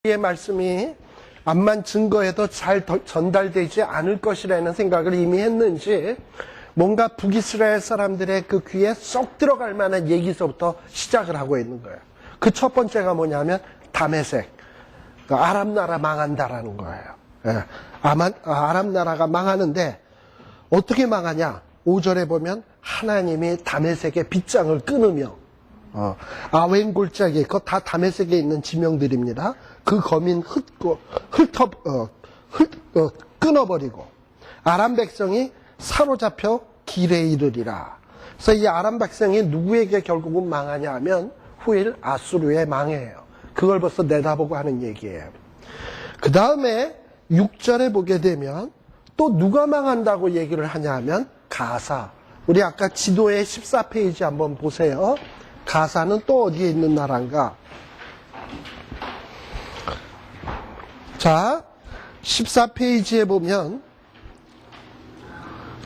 의 말씀이 암만 증거해도 잘 전달되지 않을 것이라는 생각을 이미 했는지 뭔가 북이스라엘 사람들의 그 귀에 쏙 들어갈 만한 얘기서부터 시작을 하고 있는 거예요. 그 첫 번째가 뭐냐면 다메섹, 아람 나라 망한다라는 거예요. 예. 아람 나라가 망하는데 어떻게 망하냐? 5절에 보면 하나님이 다메섹의 빗장을 끊으며 아웬 골짜기 그거 다 다메섹에 있는 지명들입니다. 그 거민 끊어버리고 아람 백성이 사로잡혀 길에 이르리라. 그래서 이 아람 백성이 누구에게 결국은 망하냐 하면 후일 아수르에 망해요. 그걸 벌써 내다보고 하는 얘기예요. 그 다음에 6절에 보게 되면 또 누가 망한다고 얘기를 하냐 하면 가사. 우리 아까 지도의 14페이지 한번 보세요. 가사는 또 어디에 있는 나라인가? 자, 14페이지에 보면,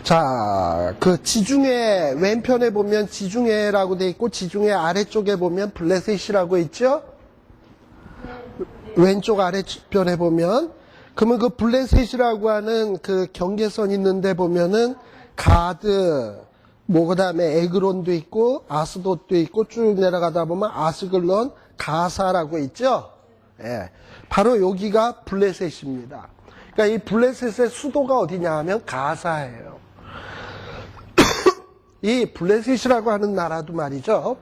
자, 그 지중해, 왼편에 보면 지중해라고 돼 있고, 지중해 아래쪽에 보면 블레셋이라고 있죠? 왼쪽 아래편에 보면, 그러면 그 블레셋이라고 하는 그 경계선 있는데 보면은, 가드, 그 다음에 에그론도 있고, 아스돗도 있고, 쭉 내려가다 보면 아스글론, 가사라고 있죠? 예. 바로 여기가 블레셋입니다. 그러니까 이 블레셋의 수도가 어디냐 하면 가사예요. 이 블레셋이라고 하는 나라도 말이죠.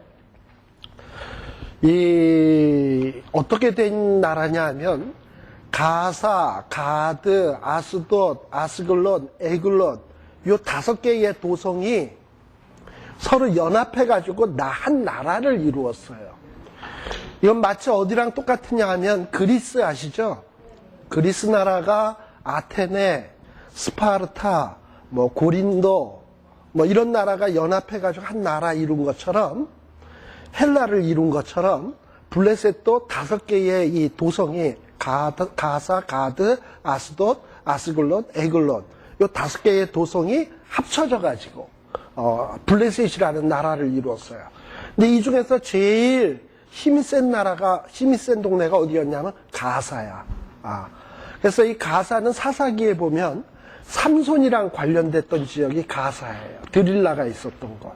어떻게 된 나라냐 하면, 가사, 가드, 아스돗, 아스글론, 에글론, 요 5개의 도성이 서로 연합해가지고 한 나라를 이루었어요. 이건 마치 어디랑 똑같으냐 하면 그리스 아시죠? 그리스 나라가 아테네, 스파르타, 고린도, 이런 나라가 연합해가지고 한 나라 이룬 것처럼 헬라를 이룬 것처럼 블레셋도 5개의 이 도성이 가사, 가드, 아스돗, 아스글론, 에글론 요 5개의 도성이 합쳐져가지고 블레셋이라는 나라를 이루었어요. 근데 이 중에서 제일 힘이 센 동네가 어디였냐면 가사야. 그래서 이 가사는 사사기에 보면 삼손이랑 관련됐던 지역이 가사예요. 드릴라가 있었던 곳.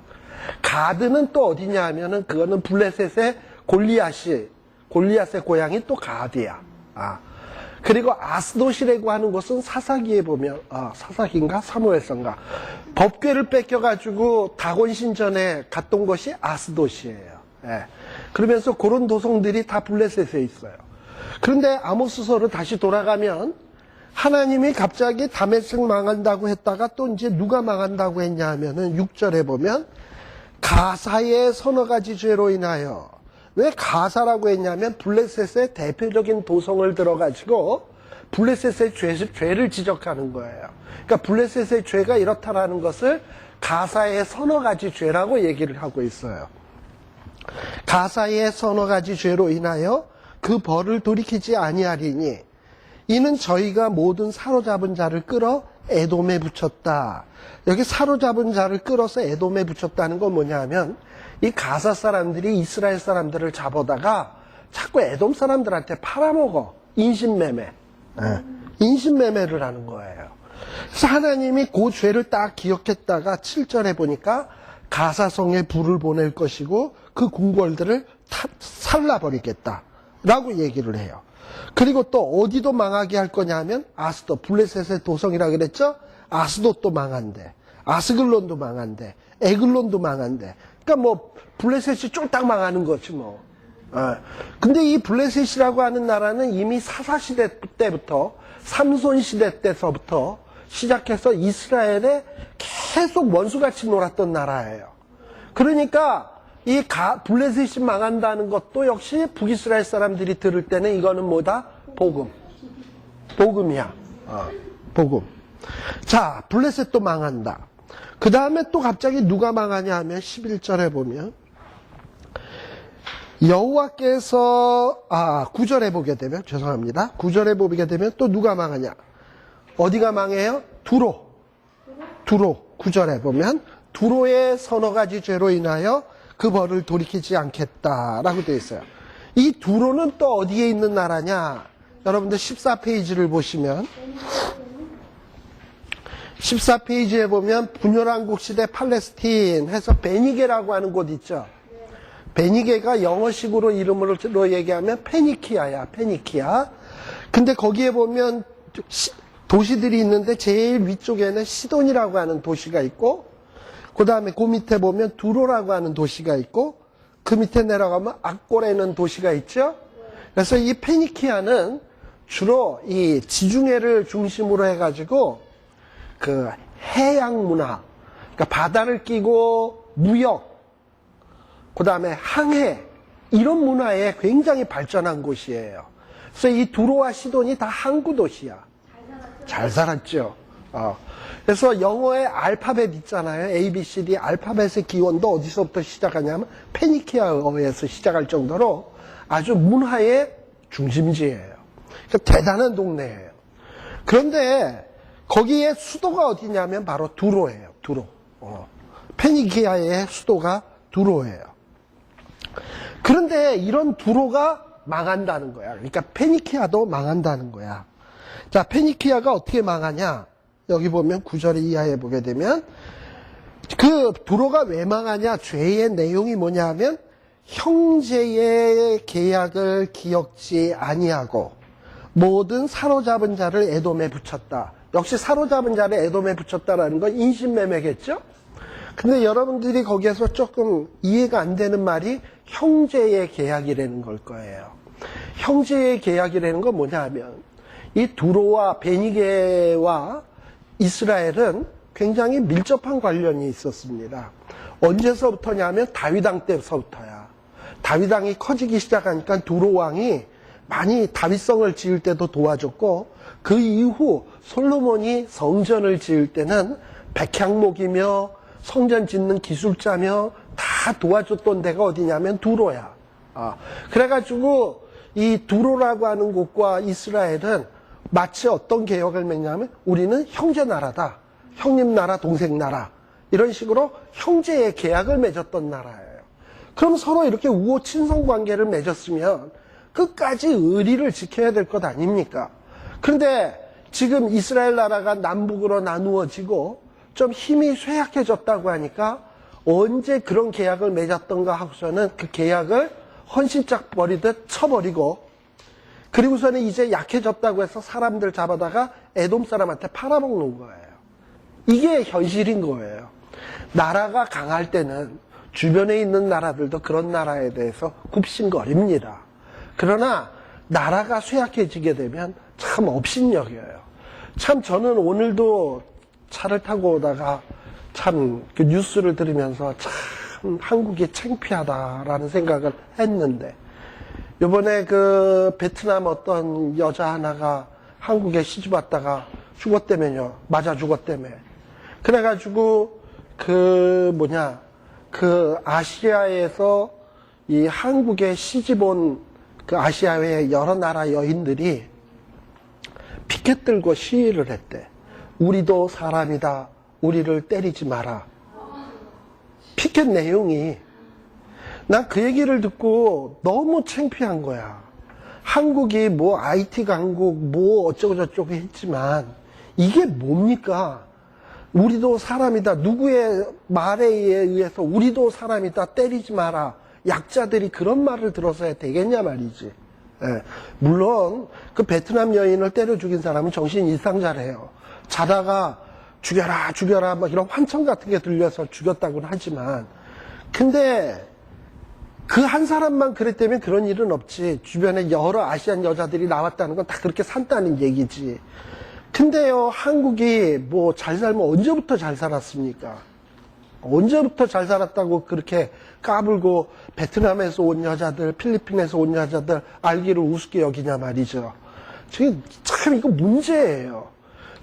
가드는 또 어디냐 하면은 그거는 블레셋의 골리앗의 고향이 또 가드야. 그리고 아스돗이라고 하는 곳은 사사기에 보면 사사기인가 사무엘서인가 법궤를 뺏겨가지고 다곤 신전에 갔던 곳이 아스돗이에요. 예. 그러면서 그런 도성들이 다 블레셋에 있어요. 그런데 아모스서로 다시 돌아가면 하나님이 갑자기 다메섹 망한다고 했다가 또 이제 누가 망한다고 했냐 하면은 6절에 보면 가사의 서너 가지 죄로 인하여. 왜 가사라고 했냐면 블레셋의 대표적인 도성을 들어가지고 블레셋의 죄를 지적하는 거예요. 그러니까 블레셋의 죄가 이렇다라는 것을 가사의 서너 가지 죄라고 얘기를 하고 있어요. 가사의 서너 가지 죄로 인하여 그 벌을 돌이키지 아니하리니 이는 저희가 모든 사로잡은 자를 끌어 에돔에 붙였다. 여기 사로잡은 자를 끌어서 에돔에 붙였다는 건 뭐냐 하면 이 가사 사람들이 이스라엘 사람들을 잡아다가 자꾸 에돔 사람들한테 팔아먹어. 인신매매. 인신매매를 하는 거예요. 그래서 하나님이 그 죄를 딱 기억했다가 7절에 보니까 가사성에 불을 보낼 것이고 그 궁궐들을 살라버리겠다 라고 얘기를 해요. 그리고 또 어디도 망하게 할 거냐 하면 아스돗, 블레셋의 도성이라 그랬죠? 아스돗도 망한대. 아스글론도 망한대. 에글론도 망한대. 그러니까 블레셋이 쫄딱 망하는 거지 뭐. 근데 이 블레셋이라고 하는 나라는 이미 사사시대 때부터 삼손 시대 때서부터 시작해서 이스라엘에 계속 원수같이 놀았던 나라예요. 그러니까 이 블레셋이 망한다는 것도 역시 북이스라엘 사람들이 들을 때는 이거는 뭐다? 복음이야. 복음. 자, 블레셋도 망한다. 그 다음에 또 갑자기 누가 망하냐 하면 11절에 보면 여호와께서 9절에 보게 되면 죄송합니다. 9절에 보게 되면 또 누가 망하냐? 어디가 망해요? 두로 9절에 보면 두로의 서너 가지 죄로 인하여 그 벌을 돌이키지 않겠다라고 되어 있어요. 이 두로는 또 어디에 있는 나라냐? 여러분들 14페이지를 보시면 14페이지에 보면 분열왕국 시대 팔레스틴 해서 베니게라고 하는 곳 있죠. 베니게가 영어식으로 이름으로 얘기하면 페니키아야, 페니키아. 근데 거기에 보면 도시들이 있는데 제일 위쪽에는 시돈이라고 하는 도시가 있고, 그 다음에 그 밑에 보면 두로라고 하는 도시가 있고, 그 밑에 내려가면 악고라는 도시가 있죠. 그래서 이 페니키아는 주로 이 지중해를 중심으로 해가지고 그 해양 문화, 그러니까 바다를 끼고 무역, 그 다음에 항해, 이런 문화에 굉장히 발전한 곳이에요. 그래서 이 두로와 시돈이 다 항구 도시야. 잘 살았죠. 그래서 영어의 알파벳 있잖아요. A, B, C, D 알파벳의 기원도 어디서부터 시작하냐면 페니키아어에서 시작할 정도로 아주 문화의 중심지예요. 그러니까 대단한 동네예요. 그런데 거기에 수도가 어디냐면 바로 두로예요. 두로. 페니키아의 수도가 두로예요. 그런데 이런 두로가 망한다는 거야. 그러니까 페니키아도 망한다는 거야. 자, 페니키아가 어떻게 망하냐? 여기 보면 9절 이하에 보게 되면 그 두로가 왜 망하냐? 죄의 내용이 뭐냐 하면 형제의 계약을 기억지 아니하고 모든 사로잡은 자를 에돔에 붙였다. 역시 사로잡은 자를 에돔에 붙였다라는 건 인신매매겠죠? 근데 여러분들이 거기에서 조금 이해가 안 되는 말이 형제의 계약이라는 걸 거예요. 형제의 계약이라는 건 뭐냐 하면 이 두로와 베니게와 이스라엘은 굉장히 밀접한 관련이 있었습니다. 언제서부터냐면 다윗왕 때서부터야. 다윗왕이 커지기 시작하니까 두로 왕이 많이 다윗성을 지을 때도 도와줬고, 그 이후 솔로몬이 성전을 지을 때는 백향목이며 성전 짓는 기술자며 다 도와줬던 데가 어디냐면 두로야. 그래가지고 이 두로라고 하는 곳과 이스라엘은 마치 어떤 개혁을 맺냐면 우리는 형제 나라다. 형님 나라, 동생 나라. 이런 식으로 형제의 계약을 맺었던 나라예요. 그럼 서로 이렇게 우호 친선 관계를 맺었으면 끝까지 의리를 지켜야 될 것 아닙니까? 그런데 지금 이스라엘 나라가 남북으로 나누어지고 좀 힘이 쇠약해졌다고 하니까 언제 그런 계약을 맺었던가 하고서는 그 계약을 헌신짝 버리듯 쳐버리고, 그리고서는 이제 약해졌다고 해서 사람들 잡아다가 에돔 사람한테 팔아먹는 거예요. 이게 현실인 거예요. 나라가 강할 때는 주변에 있는 나라들도 그런 나라에 대해서 굽신거립니다. 그러나 나라가 쇠약해지게 되면 참 업신여겨요. 참 저는 오늘도 차를 타고 오다가 참 그 뉴스를 들으면서 참 한국이 창피하다라는 생각을 했는데, 요번에 그 베트남 어떤 여자 하나가 한국에 시집 왔다가 죽었다면요. 맞아 죽었다며. 그래가지고 그 아시아에서 이 한국에 시집 온 그 아시아의 여러 나라 여인들이 피켓 들고 시위를 했대. 우리도 사람이다. 우리를 때리지 마라. 피켓 내용이, 난 그 얘기를 듣고 너무 창피한 거야. 한국이 뭐 IT 강국 뭐 어쩌고 저쩌고 했지만 이게 뭡니까? 우리도 사람이다. 누구의 말에 의해서 우리도 사람이다. 때리지 마라. 약자들이 그런 말을 들어서야 되겠냐 말이지. 예. 물론 그 베트남 여인을 때려 죽인 사람은 정신 이상자래요. 자다가 죽여라 죽여라 막 이런 환청 같은 게 들려서 죽였다고는 하지만, 근데 그 한 사람만 그랬다면 그런 일은 없지. 주변에 여러 아시안 여자들이 나왔다는 건 다 그렇게 산다는 얘기지. 근데요, 한국이 뭐 잘 살면 언제부터 잘 살았습니까? 언제부터 잘 살았다고 그렇게 까불고 베트남에서 온 여자들, 필리핀에서 온 여자들 알기를 우습게 여기냐 말이죠. 지금 참 이거 문제예요.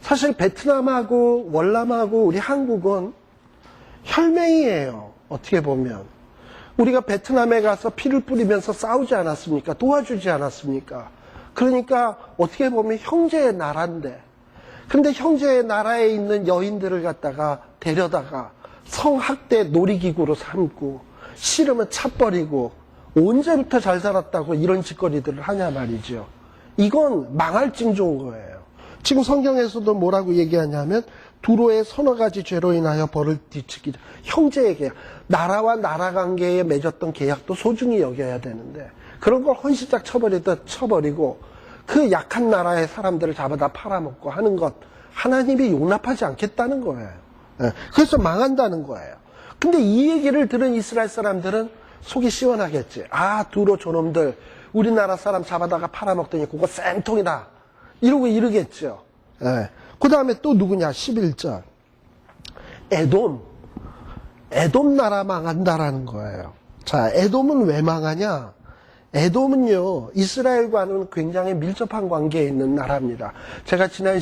사실 베트남하고 월남하고 우리 한국은 혈맹이에요. 어떻게 보면. 우리가 베트남에 가서 피를 뿌리면서 싸우지 않았습니까? 도와주지 않았습니까? 그러니까 어떻게 보면 형제의 나라인데, 근데 형제의 나라에 있는 여인들을 갖다가 데려다가 성학대 놀이기구로 삼고, 싫으면 차버리고, 언제부터 잘 살았다고 이런 짓거리들을 하냐 말이죠. 이건 망할 징조인 거예요. 지금 성경에서도 뭐라고 얘기하냐면 두로의 서너 가지 죄로 인하여 벌을 뒤치기, 형제의 계약, 나라와 나라 관계에 맺었던 계약도 소중히 여겨야 되는데 그런 걸 헌시작 쳐버리고 그 약한 나라의 사람들을 잡아다 팔아먹고 하는 것 하나님이 용납하지 않겠다는 거예요. 그래서 망한다는 거예요. 근데 이 얘기를 들은 이스라엘 사람들은 속이 시원하겠지. 아, 두로 저놈들 우리나라 사람 잡아다가 팔아먹더니 그거 쌤통이다 이러고 이러겠죠. 그 다음에 또 누구냐? 11절 에돔 나라 망한다라는 거예요. 자, 에돔은 왜 망하냐? 에돔은요, 이스라엘과는 굉장히 밀접한 관계에 있는 나라입니다. 제가 지난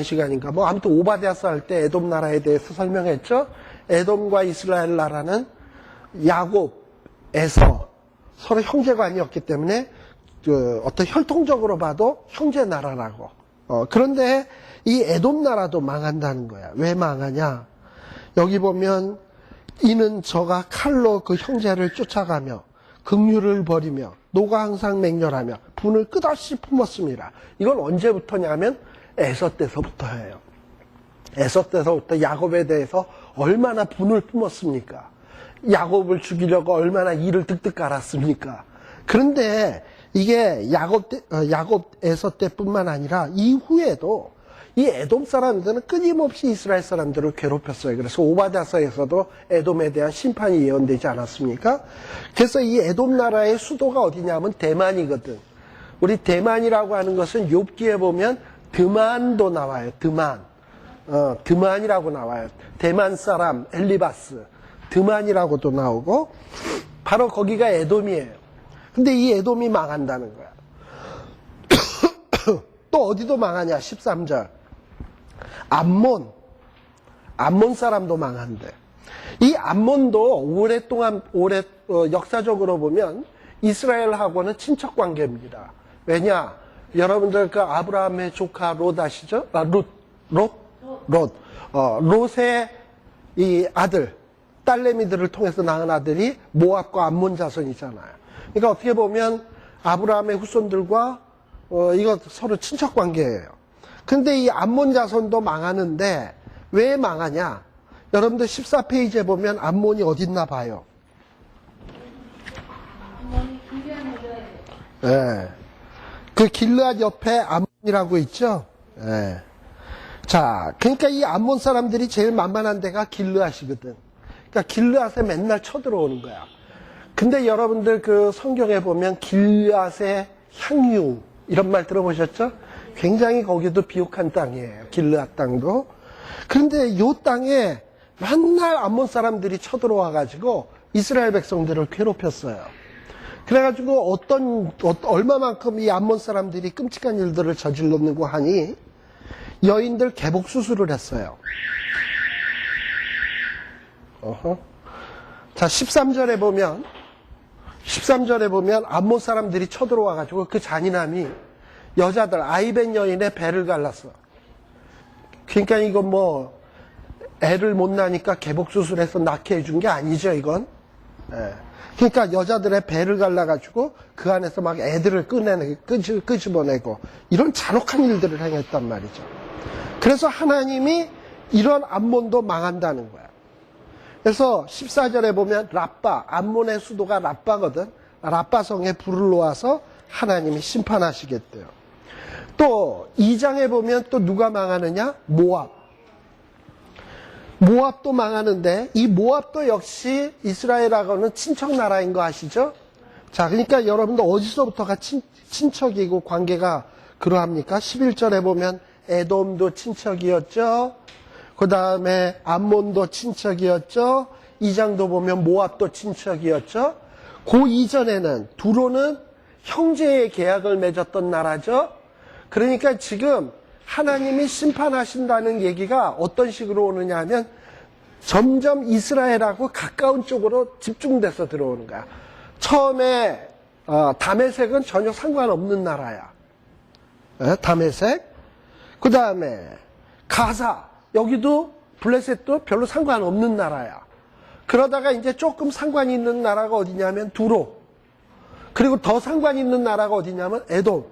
시간인가, 아무튼 오바댜서 할 때 에돔 나라에 대해서 설명했죠? 에돔과 이스라엘 나라는 야곱에서 서로 형제관이었기 때문에, 어떤 혈통적으로 봐도 형제 나라라고. 그런데 이 에돔 나라도 망한다는 거야. 왜 망하냐? 여기 보면, 이는 저가 칼로 그 형제를 쫓아가며, 긍휼을 버리며 노가 항상 맹렬하며 분을 끝없이 품었습니다. 이건 언제부터냐면 에서 때서부터예요. 에서 때서부터 야곱에 대해서 얼마나 분을 품었습니까? 야곱을 죽이려고 얼마나 이를 득득 깔았습니까? 그런데 이게 야곱 에서 때뿐만 아니라 이후에도 이 에돔 사람들은 끊임없이 이스라엘 사람들을 괴롭혔어요. 그래서 오바댜서에서도 에돔에 대한 심판이 예언되지 않았습니까? 그래서 이 에돔 나라의 수도가 어디냐면 대만이거든. 우리 대만이라고 하는 것은 욥기에 보면 드만도 나와요. 드만이라고 나와요. 대만 사람 엘리바스 드만이라고도 나오고 바로 거기가 에돔이에요. 근데 이 에돔이 망한다는 거야. 또 어디도 망하냐? 13절 암몬 사람도 망한대. 이 암몬도 오랫동안 역사적으로 보면 이스라엘하고는 친척 관계입니다. 왜냐? 여러분들 그 아브라함의 조카 롯 아시죠? 롯의 이 아들 딸내미들을 통해서 낳은 아들이 모압과 암몬 자손이잖아요. 그러니까 어떻게 보면 아브라함의 후손들과 이거 서로 친척 관계예요. 근데 이 암몬 자손도 망하는데 왜 망하냐? 여러분들 14페이지에 보면 암몬이 어딨나 봐요. 그 길르앗 옆에 암몬이라고 있죠? 자, 그러니까 이 암몬 사람들이 제일 만만한 데가 길르앗이거든. 그러니까 길르앗에 맨날 쳐들어오는 거야. 근데 여러분들 그 성경에 보면 길르앗의 향유 이런 말 들어보셨죠? 굉장히 거기도 비옥한 땅이에요. 길르앗 땅도. 그런데 이 땅에 맨날 암몬 사람들이 쳐들어와 가지고 이스라엘 백성들을 괴롭혔어요. 그래가지고 얼마만큼 이 암몬 사람들이 끔찍한 일들을 저질렀는고 하니 여인들 개복 수술을 했어요. 자, 13절에 보면 암몬 사람들이 쳐들어와 가지고 그 잔인함이 여자들 아이벤 여인의 배를 갈랐어. 그러니까 이건 애를 못 낳으니까 개복 수술해서 낳게 해준 게 아니죠, 이건. 그러니까 여자들의 배를 갈라가지고 그 안에서 막 애들을 끄집어내고 이런 잔혹한 일들을 행했단 말이죠. 그래서 하나님이 이런 암몬도 망한다는 거야. 그래서 14절에 보면 암몬의 수도가 랍바거든. 랍바성에 불을 놓아서 하나님이 심판하시겠대요. 또 2장에 보면 또 누가 망하느냐? 모압도 망하는데 이 모압도 역시 이스라엘하고는 친척 나라인 거 아시죠? 자, 그러니까 여러분들 어디서부터가 친척이고 관계가 그러합니까? 11절에 보면 에돔도 친척이었죠. 그 다음에 암몬도 친척이었죠. 2장도 보면 모압도 친척이었죠. 그 이전에는 두로는 형제의 계약을 맺었던 나라죠. 그러니까 지금 하나님이 심판하신다는 얘기가 어떤 식으로 오느냐 하면 점점 이스라엘하고 가까운 쪽으로 집중돼서 들어오는 거야. 처음에 다메섹은 전혀 상관없는 나라야. 다메섹. 그 다음에 가사, 여기도 블레셋도 별로 상관없는 나라야. 그러다가 이제 조금 상관이 있는 나라가 어디냐면 두로. 그리고 더 상관이 있는 나라가 어디냐면 에돔.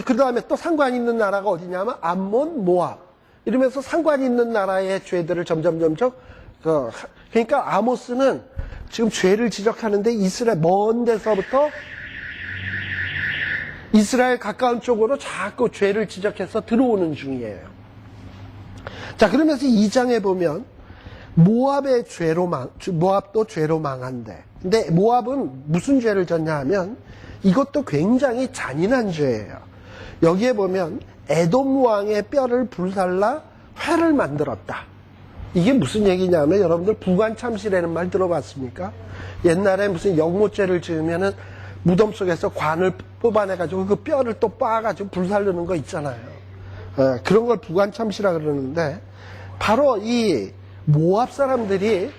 그 다음에 또 상관이 있는 나라가 어디냐면 암몬, 모압. 이러면서 상관이 있는 나라의 죄들을 점점 그러니까 아모스는 지금 죄를 지적하는데 이스라엘 먼 데서부터 이스라엘 가까운 쪽으로 자꾸 죄를 지적해서 들어오는 중이에요. 자, 그러면서 2장에 보면 모압도 죄로 망한대. 근데 모압은 무슨 죄를 졌냐 하면 이것도 굉장히 잔인한 죄예요. 여기에 보면 에돔 왕의 뼈를 불살라 회를 만들었다. 이게 무슨 얘기냐면 여러분들 부관참시라는 말 들어봤습니까? 옛날에 무슨 영모죄를 지으면은 무덤 속에서 관을 뽑아내가지고 그 뼈를 또 빻아가지고 불살르는 거 있잖아요. 그런 걸 부관참시라 그러는데 바로 이 모압 사람들이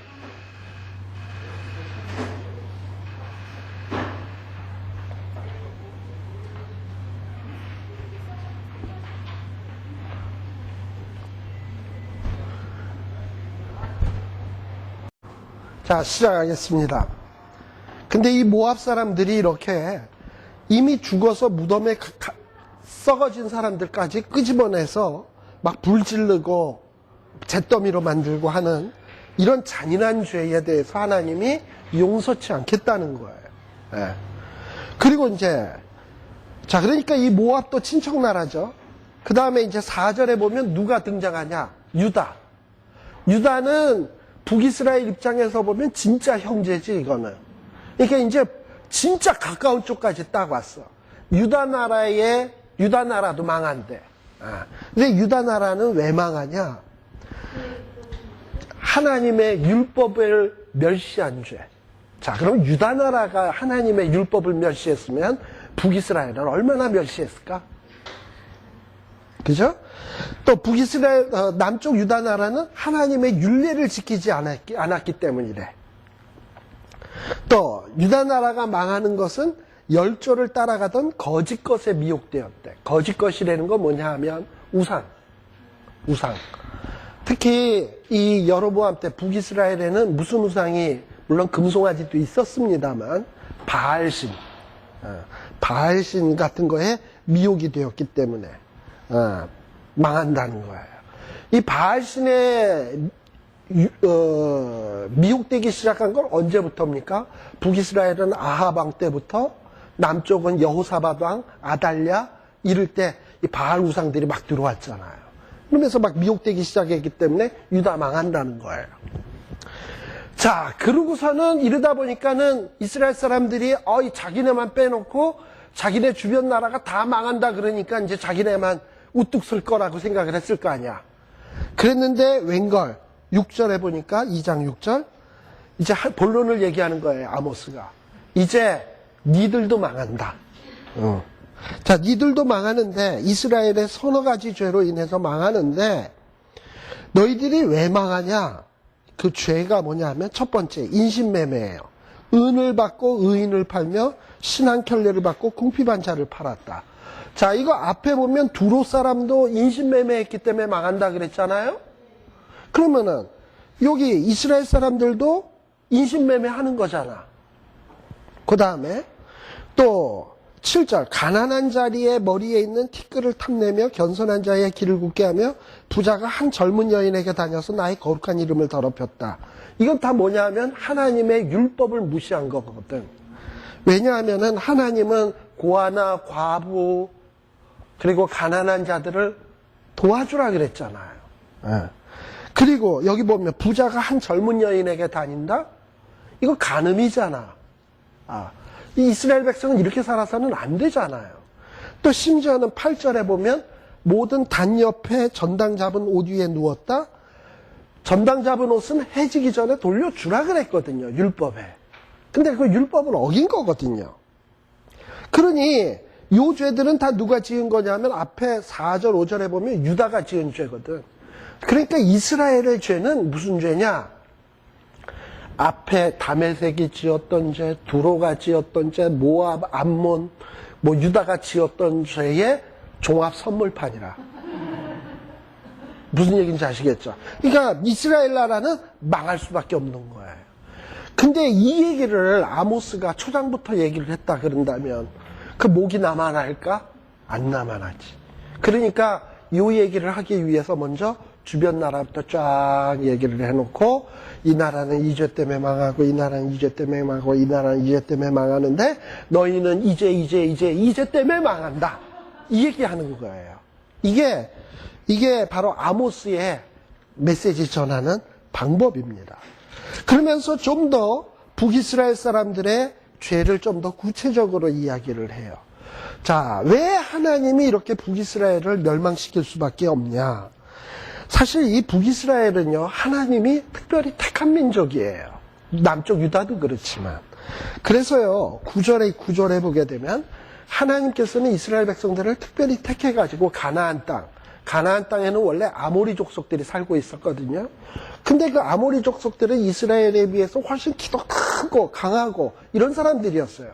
자, 시작하겠습니다. 근데 이 모압 사람들이 이렇게 이미 죽어서 무덤에 썩어진 사람들까지 끄집어내서 막 불지르고 잿더미로 만들고 하는 이런 잔인한 죄에 대해서 하나님이 용서치 않겠다는 거예요. 예. 그리고 이제 자, 그러니까 이 모압도 친척 나라죠. 그 다음에 이제 4절에 보면 누가 등장하냐? 유다. 유다는 북이스라엘 입장에서 보면 진짜 형제지, 이거는. 그러니까 이제 진짜 가까운 쪽까지 딱 왔어. 유다 나라도 망한대. 근데 유다 나라는 왜 망하냐? 하나님의 율법을 멸시한 죄. 자, 그럼 유다 나라가 하나님의 율법을 멸시했으면 북이스라엘은 얼마나 멸시했을까? 그죠? 또 북이스라엘 남쪽 유다 나라는 하나님의 율례를 지키지 않았기 때문이래. 또 유다 나라가 망하는 것은 열조를 따라가던 거짓 것에 미혹되었대. 거짓 것이라는 건 뭐냐 하면 우상. 특히 이 여로보암 때 북이스라엘에는 무슨 우상이 물론 금송아지도 있었습니다만 바알신 같은 거에 미혹이 되었기 때문에 망한다는 거예요. 이 바알신에 미혹되기 시작한 건 언제부터입니까? 북이스라엘은 아합 왕 때부터, 남쪽은 여호사밧 왕, 아달랴 이럴 때 이 바알 우상들이 막 들어왔잖아요. 그러면서 막 미혹되기 시작했기 때문에 유다 망한다는 거예요. 자, 그러고서는 이러다 보니까는 이스라엘 사람들이 자기네만 빼놓고 자기네 주변 나라가 다 망한다 그러니까 이제 자기네만 우뚝 설 거라고 생각을 했을 거 아니야. 그랬는데 웬걸 6절에 보니까 2장 6절 이제 본론을 얘기하는 거예요. 아모스가 이제 니들도 망한다. 자, 니들도 망하는데 이스라엘의 서너 가지 죄로 인해서 망하는데 너희들이 왜 망하냐? 그 죄가 뭐냐 하면 첫 번째 인신매매예요. 은을 받고 의인을 팔며 신한켤레를 받고 궁핍한 자를 팔았다. 자, 이거 앞에 보면 두로 사람도 인신매매했기 때문에 망한다 그랬잖아요. 그러면은 여기 이스라엘 사람들도 인신매매 하는 거잖아. 그 다음에 또 7절 가난한 자리에 머리에 있는 티끌을 탐내며 겸손한 자의 길을 굳게 하며 부자가 한 젊은 여인에게 다녀서 나의 거룩한 이름을 더럽혔다. 이건 다 뭐냐 하면 하나님의 율법을 무시한 거거든. 왜냐하면은 하나님은 고아나 과부 그리고 가난한 자들을 도와주라 그랬잖아요. 그리고 여기 보면 부자가 한 젊은 여인에게 다닌다? 이거 간음이잖아. 이 이스라엘 백성은 이렇게 살아서는 안 되잖아요. 또 심지어는 8절에 보면 모든 단 옆에 전당 잡은 옷 위에 누웠다. 전당 잡은 옷은 해지기 전에 돌려주라 그랬거든요. 율법에. 근데 그 율법을 어긴 거거든요. 그러니 이 죄들은 다 누가 지은 거냐면 앞에 4절 5절에 보면 유다가 지은 죄거든. 그러니까 이스라엘의 죄는 무슨 죄냐? 앞에 다메섹이 지었던 죄, 두로가 지었던 죄, 모압, 암몬, 유다가 지었던 죄의 종합 선물판이라. 무슨 얘기인지 아시겠죠? 그러니까 이스라엘 나라는 망할 수밖에 없는 거예요. 근데 이 얘기를 아모스가 초장부터 얘기를 했다 그런다면 그 목이 남아날까? 안 남아나지. 그러니까 이 얘기를 하기 위해서 먼저 주변 나라부터 쫙 얘기를 해놓고 이 나라는 이 죄 때문에 망하고 이 나라는 이 죄 때문에 망하고 이 나라는 이 죄 때문에 망하는데 너희는 이 죄 때문에 망한다. 이 얘기하는 거예요. 이게 바로 아모스의 메시지 전하는 방법입니다. 그러면서 좀 더 북이스라엘 사람들의 죄를 좀 더 구체적으로 이야기를 해요. 자, 왜 하나님이 이렇게 북이스라엘을 멸망시킬 수밖에 없냐? 사실 이 북이스라엘은요, 하나님이 특별히 택한 민족이에요. 남쪽 유다도 그렇지만. 그래서요, 구절에 보게 되면 하나님께서는 이스라엘 백성들을 특별히 택해가지고 가나안 땅에는 원래 아모리 족속들이 살고 있었거든요. 근데 그 아모리 족속들은 이스라엘에 비해서 훨씬 키도 크고 강하고 이런 사람들이었어요.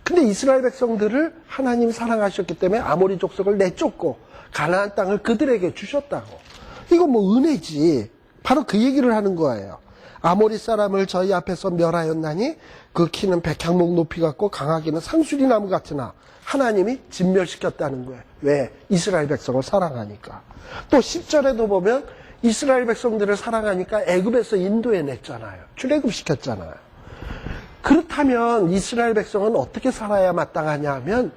근데 이스라엘 백성들을 하나님이 사랑하셨기 때문에 아모리 족속을 내쫓고 가나안 땅을 그들에게 주셨다고. 이거 뭐 은혜지. 바로 그 얘기를 하는 거예요. 아모리 사람을 저희 앞에서 멸하였나니 그 키는 백향목 높이 같고 강하기는 상수리나무 같으나 하나님이 진멸시켰다는 거예요. 왜? 이스라엘 백성을 사랑하니까. 또 10절에도 보면 이스라엘 백성들을 사랑하니까 애굽에서 인도해 냈잖아요. 출애굽시켰잖아요. 그렇다면 이스라엘 백성은 어떻게 살아야 마땅하냐 하면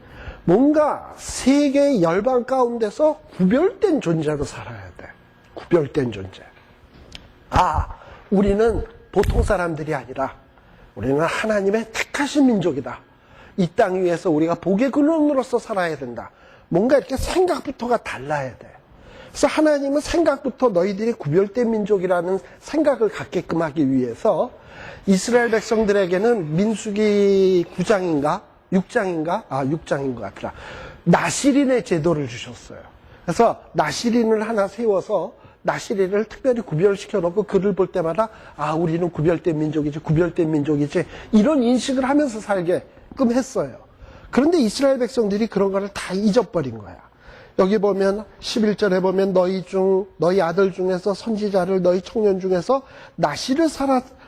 뭔가 세계의 열방 가운데서 구별된 존재로 살아야 돼. 구별된 존재. 우리는 보통 사람들이 아니라 우리는 하나님의 택하신 민족이다. 이 땅 위에서 우리가 복의 근원으로서 살아야 된다. 뭔가 이렇게 생각부터가 달라야 돼. 그래서 하나님은 생각부터 너희들이 구별된 민족이라는 생각을 갖게끔 하기 위해서 이스라엘 백성들에게는 민수기 9장인가? 6장인가? 6장인 것 같더라. 나시린의 제도를 주셨어요. 그래서 나시린을 하나 세워서 나시린을 특별히 구별시켜 놓고 그를 볼 때마다 우리는 구별된 민족이지 이런 인식을 하면서 살게끔 했어요. 그런데 이스라엘 백성들이 그런 거를 다 잊어버린 거야. 여기 보면 11절에 보면 너희 아들 중에서 선지자를 너희 청년 중에서 나시를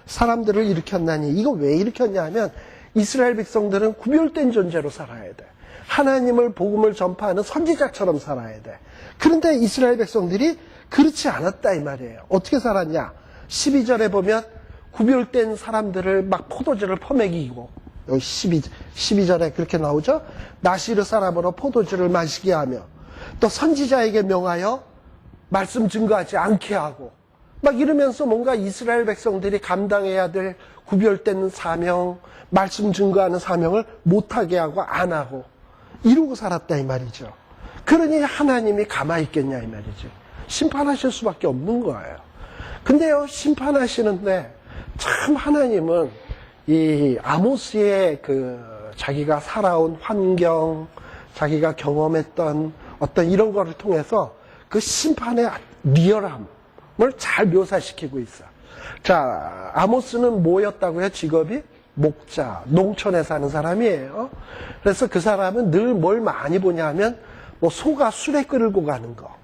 사람들을 일으켰나니. 이거 왜 일으켰냐 하면 이스라엘 백성들은 구별된 존재로 살아야 돼. 하나님을 복음을 전파하는 선지자처럼 살아야 돼. 그런데 이스라엘 백성들이 그렇지 않았다 이 말이에요. 어떻게 살았냐? 12절에 보면 구별된 사람들을 막 포도주를 퍼먹이고, 여기 12절에 그렇게 나오죠? 나시르 사람으로 포도주를 마시게 하며 또 선지자에게 명하여 말씀 증거하지 않게 하고 막 이러면서 뭔가 이스라엘 백성들이 감당해야 될 구별된 사명, 말씀 증거하는 사명을 못하게 하고 안 하고 이러고 살았다 이 말이죠. 그러니 하나님이 가만히 있겠냐 이 말이지. 심판하실 수밖에 없는 거예요. 근데요, 심판하시는데 참 하나님은 이 아모스의 자기가 살아온 환경, 자기가 경험했던 어떤 이런 거를 통해서 그 심판의 리얼함을 잘 묘사시키고 있어요. 자, 아모스는 뭐였다고요? 직업이? 목자, 농촌에 사는 사람이에요. 그래서 그 사람은 늘 뭘 많이 보냐 하면 뭐 소가 수레 끌고 가는 거.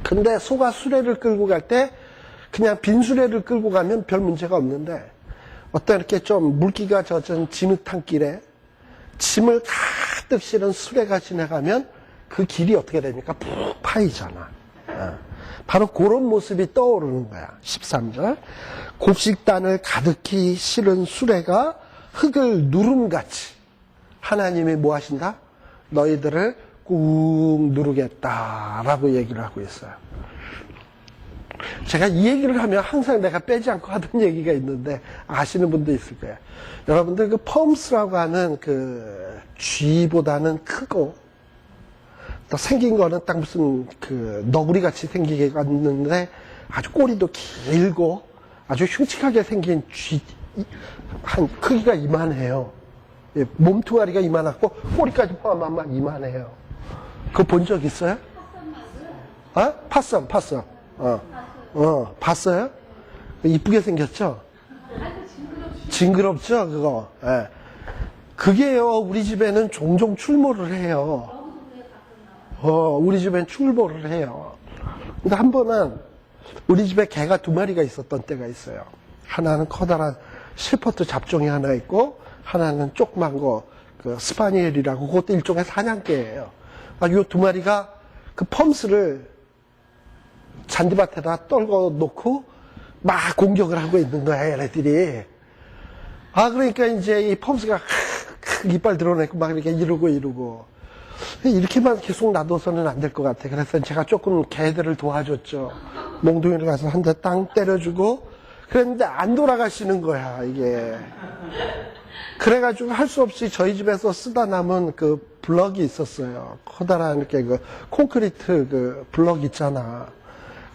근데 소가 수레를 끌고 갈 때 그냥 빈 수레를 끌고 가면 별 문제가 없는데 어떤 이렇게 좀 물기가 젖은 진흙탕 길에 짐을 가득 실은 수레가 지나가면 그 길이 어떻게 됩니까? 푹 파이잖아. 바로 그런 모습이 떠오르는 거야. 13절. 곡식단을 가득히 실은 수레가 흙을 누름같이 하나님이 뭐 하신다? 너희들을 꾹 누르겠다라고 얘기를 하고 있어요. 제가 이 얘기를 하면 항상 내가 빼지 않고 하던 얘기가 있는데 아시는 분도 있을 거예요. 여러분들 그 펌스라고 하는 그 쥐보다는 크고 또 생긴 거는 딱 무슨 그 너구리 같이 생기게 갔는데 아주 꼬리도 길고 아주 흉측하게 생긴 쥐 한 크기가 이만해요. 몸뚱아리가 이만하고 꼬리까지 포함하면 이만해요. 그거 본 적 있어요? 파썸. 봤어요? 이쁘게 생겼죠? 징그럽죠, 그거? 예. 그게요, 우리 집에는 종종 출몰을 해요. 우리 집엔 출몰을 해요. 근데 한 번은 우리 집에 개가 2마리가 있었던 때가 있어요. 하나는 커다란 실퍼트 잡종이 하나 있고, 하나는 조그만 거, 그 스파니엘이라고, 그것도 일종의 사냥개예요. 요 2마리가 그 펌스를 잔디밭에다 떨궈 놓고 막 공격을 하고 있는 거야, 얘네들이. 그러니까 이제 이 펌스가 이빨 드러내고 막 이렇게 이러고. 이렇게만 계속 놔둬서는 안 될 것 같아. 그래서 제가 조금 개들을 도와줬죠. 몽둥이를 가서 한 대 땅 때려주고, 그랬는데 안 돌아가시는 거야, 이게. 그래가지고 할 수 없이 저희 집에서 쓰다 남은 그 블럭이 있었어요. 커다란 이렇게 그 콘크리트 그 블럭 있잖아.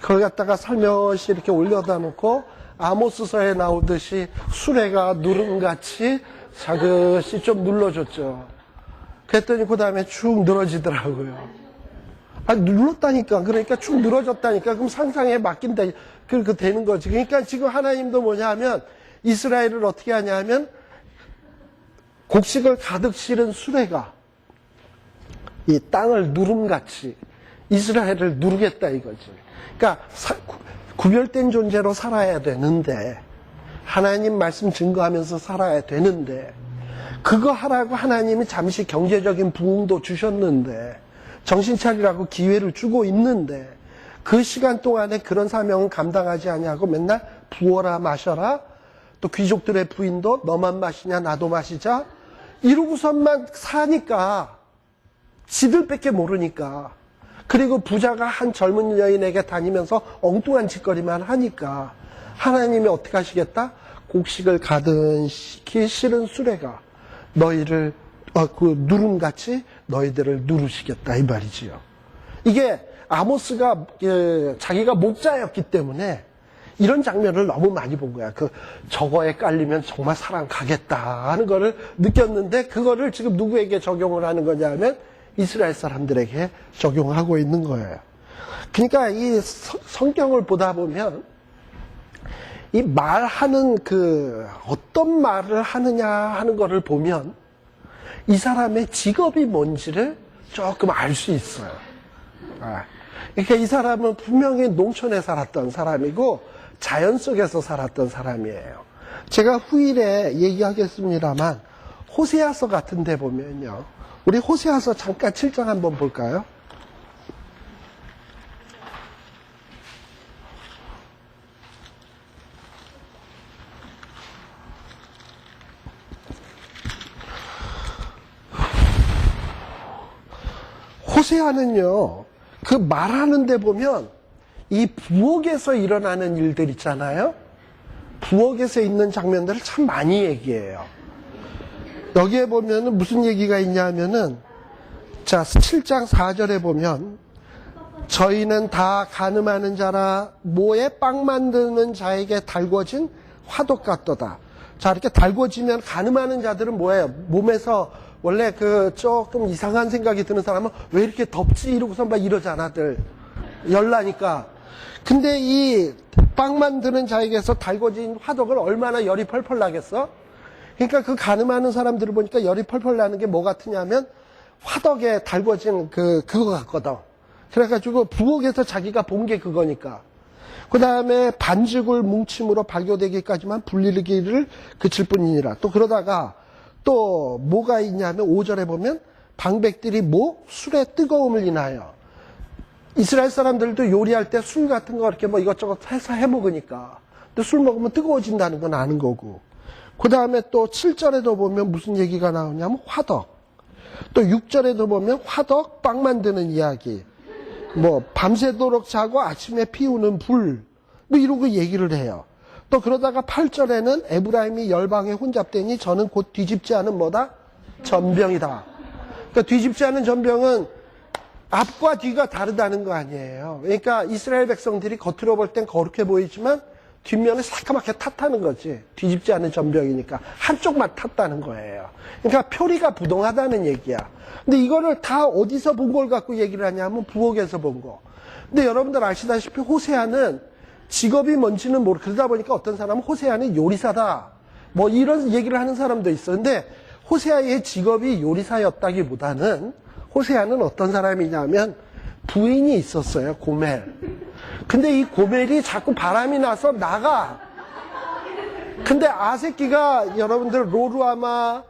그걸 갖다가 살며시 이렇게 올려다 놓고 아모스서에 나오듯이 수레가 누름같이 자긋이 좀 눌러줬죠. 그랬더니 그 다음에 쭉 늘어지더라고요. 눌렀다니까. 그러니까 쭉 늘어졌다니까. 그럼 상상에 맡긴다. 그렇게 되는 거지. 그러니까 지금 하나님도 뭐냐 하면 이스라엘을 어떻게 하냐 하면 곡식을 가득 실은 수레가 이 땅을 누름같이 이스라엘을 누르겠다 이거지. 그러니까 구별된 존재로 살아야 되는데, 하나님 말씀 증거하면서 살아야 되는데, 그거 하라고 하나님이 잠시 경제적인 부흥도 주셨는데, 정신 차리라고 기회를 주고 있는데, 그 시간 동안에 그런 사명은 감당하지 아니하고 맨날 부어라 마셔라, 또 귀족들의 부인도 너만 마시냐 나도 마시자, 이러고선만 사니까 지들밖에 모르니까. 그리고 부자가 한 젊은 여인에게 다니면서 엉뚱한 짓거리만 하니까 하나님이 어떻게 하시겠다? 곡식을 가득히 실은 수레가 너희를 그 누름같이 너희들을 누르시겠다 이 말이지요. 이게 아모스가 자기가 목자였기 때문에 이런 장면을 너무 많이 본 거야. 저거에 깔리면 정말 사랑 가겠다 하는 거를 느꼈는데, 그거를 지금 누구에게 적용을 하는 거냐면 이스라엘 사람들에게 적용하고 있는 거예요. 그러니까 이 성경을 보다 보면 이 말하는 어떤 말을 하느냐 하는 거를 보면 이 사람의 직업이 뭔지를 조금 알 수 있어요. 그러니까 이 사람은 분명히 농촌에 살았던 사람이고 자연 속에서 살았던 사람이에요. 제가 후일에 얘기하겠습니다만 호세아서 같은 데 보면요. 우리 호세아서 잠깐 7장 한번 볼까요? 호세아는요, 그 말하는 데 보면 이 부엌에서 일어나는 일들 있잖아요. 부엌에서 있는 장면들을 참 많이 얘기해요. 여기에 보면은 무슨 얘기가 있냐면은, 자, 7장 4절에 보면, 저희는 다 가늠하는 자라 모에 빵 만드는 자에게 달궈진 화덕 같도다. 자, 이렇게 달궈지면 가늠하는 자들은 뭐예요? 몸에서 원래 조금 이상한 생각이 드는 사람은 왜 이렇게 덥지? 이러고서 막 이러잖아들. 열나니까. 근데 이 빵 만드는 자에게서 달궈진 화덕을 얼마나 열이 펄펄 나겠어? 그러니까 그 가늠하는 사람들을 보니까 열이 펄펄 나는 게 뭐 같으냐면 화덕에 달궈진 그거 같거든. 그래가지고 부엌에서 자기가 본 게 그거니까. 그 다음에 반죽을 뭉침으로 발효되기까지만 불리기를 그칠 뿐이니라. 또 그러다가 또 뭐가 있냐면 5절에 보면 방백들이 술의 뜨거움을 인하여. 이스라엘 사람들도 요리할 때 술 같은 거 이렇게 이것저것 해서 해 먹으니까. 근데 술 먹으면 뜨거워진다는 건 아는 거고. 그 다음에 또 7절에도 보면 무슨 얘기가 나오냐면 화덕. 또 6절에도 보면 화덕 빵 만드는 이야기. 밤새도록 자고 아침에 피우는 불. 이러고 얘기를 해요. 또 그러다가 8절에는 에브라임이 열방에 혼잡되니 저는 곧 뒤집지 않은 뭐다? 전병이다. 그러니까 뒤집지 않은 전병은 앞과 뒤가 다르다는 거 아니에요. 그러니까 이스라엘 백성들이 겉으로 볼 땐 거룩해 보이지만 뒷면에 새까맣게 탔다는 거지. 뒤집지 않은 전병이니까 한쪽만 탔다는 거예요. 그러니까 표리가 부동하다는 얘기야. 근데 이거를 다 어디서 본 걸 갖고 얘기를 하냐면 부엌에서 본 거. 근데 여러분들 아시다시피 호세아는 직업이 뭔지는 모르고, 그러다 보니까 어떤 사람은 호세아는 요리사다 이런 얘기를 하는 사람도 있어. 근데 호세아의 직업이 요리사였다기보다는 호세아는 어떤 사람이냐면 부인이 있었어요. 고멜. 근데 이 고멜이 자꾸 바람이 나서 나가. 근데 아세끼가 여러분들 로루아마,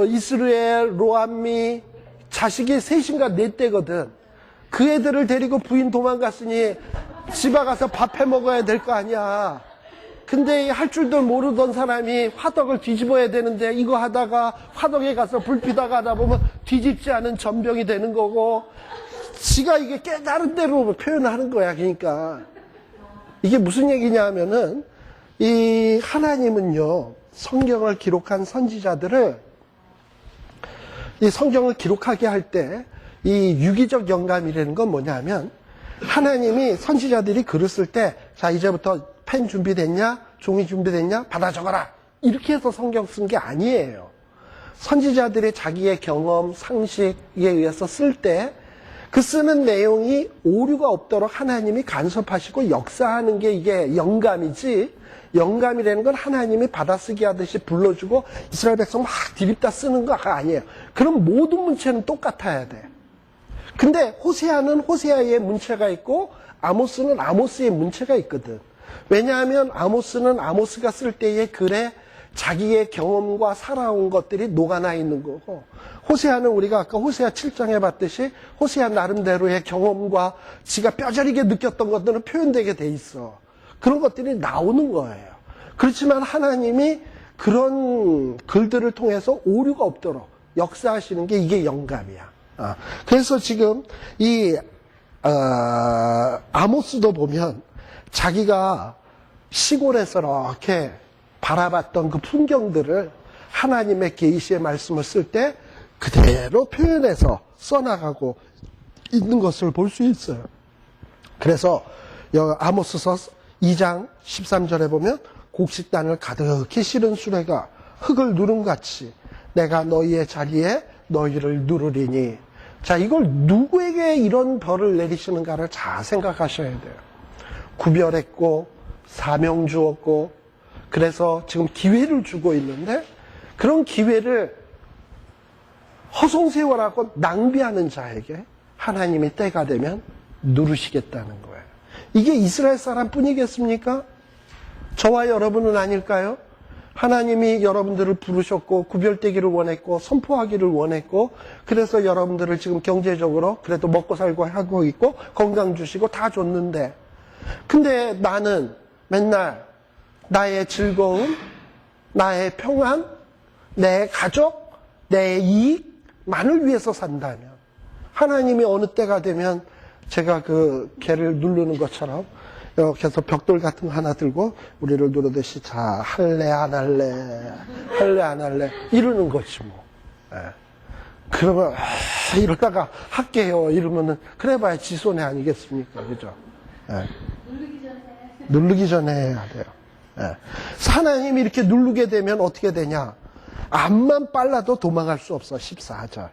이스루엘, 로암미 자식이 셋인가 넷대거든. 그 애들을 데리고 부인 도망갔으니 집에 가서 밥 해 먹어야 될 거 아니야. 근데 할 줄도 모르던 사람이 화덕을 뒤집어야 되는데 이거 하다가 화덕에 가서 불 피다가 하다 보면 뒤집지 않은 전병이 되는 거고, 지가 이게 깨달은 대로 표현하는 거야. 그러니까 이게 무슨 얘기냐 하면은, 이 하나님은요, 성경을 기록한 선지자들을, 이 성경을 기록하게 할 때 이 유기적 영감이라는 건 뭐냐면, 하나님이 선지자들이 글을 쓸 때, 자 이제부터 펜 준비됐냐? 종이 준비됐냐? 받아 적어라. 이렇게 해서 성경 쓴 게 아니에요. 선지자들의 자기의 경험, 상식에 의해서 쓸 때 그 쓰는 내용이 오류가 없도록 하나님이 간섭하시고 역사하는 게 이게 영감이지, 영감이라는 건 하나님이 받아쓰기 하듯이 불러주고 이스라엘 백성 막 디립다 쓰는 거가 아니에요. 그럼 모든 문체는 똑같아야 돼. 근데 호세아는 호세아의 문체가 있고 아모스는 아모스의 문체가 있거든. 왜냐하면 아모스는 아모스가 쓸 때의 글에 자기의 경험과 살아온 것들이 녹아나 있는 거고, 호세아는 우리가 아까 호세아 7장에 봤듯이 호세아 나름대로의 경험과 지가 뼈저리게 느꼈던 것들은 표현되게 돼 있어. 그런 것들이 나오는 거예요. 그렇지만 하나님이 그런 글들을 통해서 오류가 없도록 역사하시는 게 이게 영감이야. 그래서 지금 이 아모스도 보면 자기가 시골에서 이렇게 바라봤던 그 풍경들을 하나님의 계시의 말씀을 쓸 때 그대로 표현해서 써나가고 있는 것을 볼 수 있어요. 그래서 아모스서 2장 13절에 보면 곡식단을 가득히 실은 수레가 흙을 누름같이 내가 너희의 자리에 너희를 누르리니. 자, 이걸 누구에게 이런 벌을 내리시는가를 잘 생각하셔야 돼요. 구별했고 사명 주었고, 그래서 지금 기회를 주고 있는데 그런 기회를 허송세월하고 낭비하는 자에게 하나님이 때가 되면 누르시겠다는 거예요. 이게 이스라엘 사람뿐이겠습니까? 저와 여러분은 아닐까요? 하나님이 여러분들을 부르셨고 구별되기를 원했고 선포하기를 원했고, 그래서 여러분들을 지금 경제적으로 그래도 먹고 살고 하고 있고 건강 주시고 다 줬는데, 근데 나는 맨날 나의 즐거움, 나의 평안, 내 가족, 내 이익만을 위해서 산다면, 하나님이 어느 때가 되면 제가 그 개를 누르는 것처럼 이렇게 해서 벽돌 같은 거 하나 들고 우리를 누르듯이, 자, 할래 안 할래, 할래 안 할래 이러는 거지 뭐. 그러면 이러다가 할게요 이러면은 그래봐야 지 손해 아니겠습니까? 그죠? 누르기 전에 해야 돼요. 하나님이 이렇게 누르게 되면 어떻게 되냐? 암만 빨라도 도망갈 수 없어. 14절.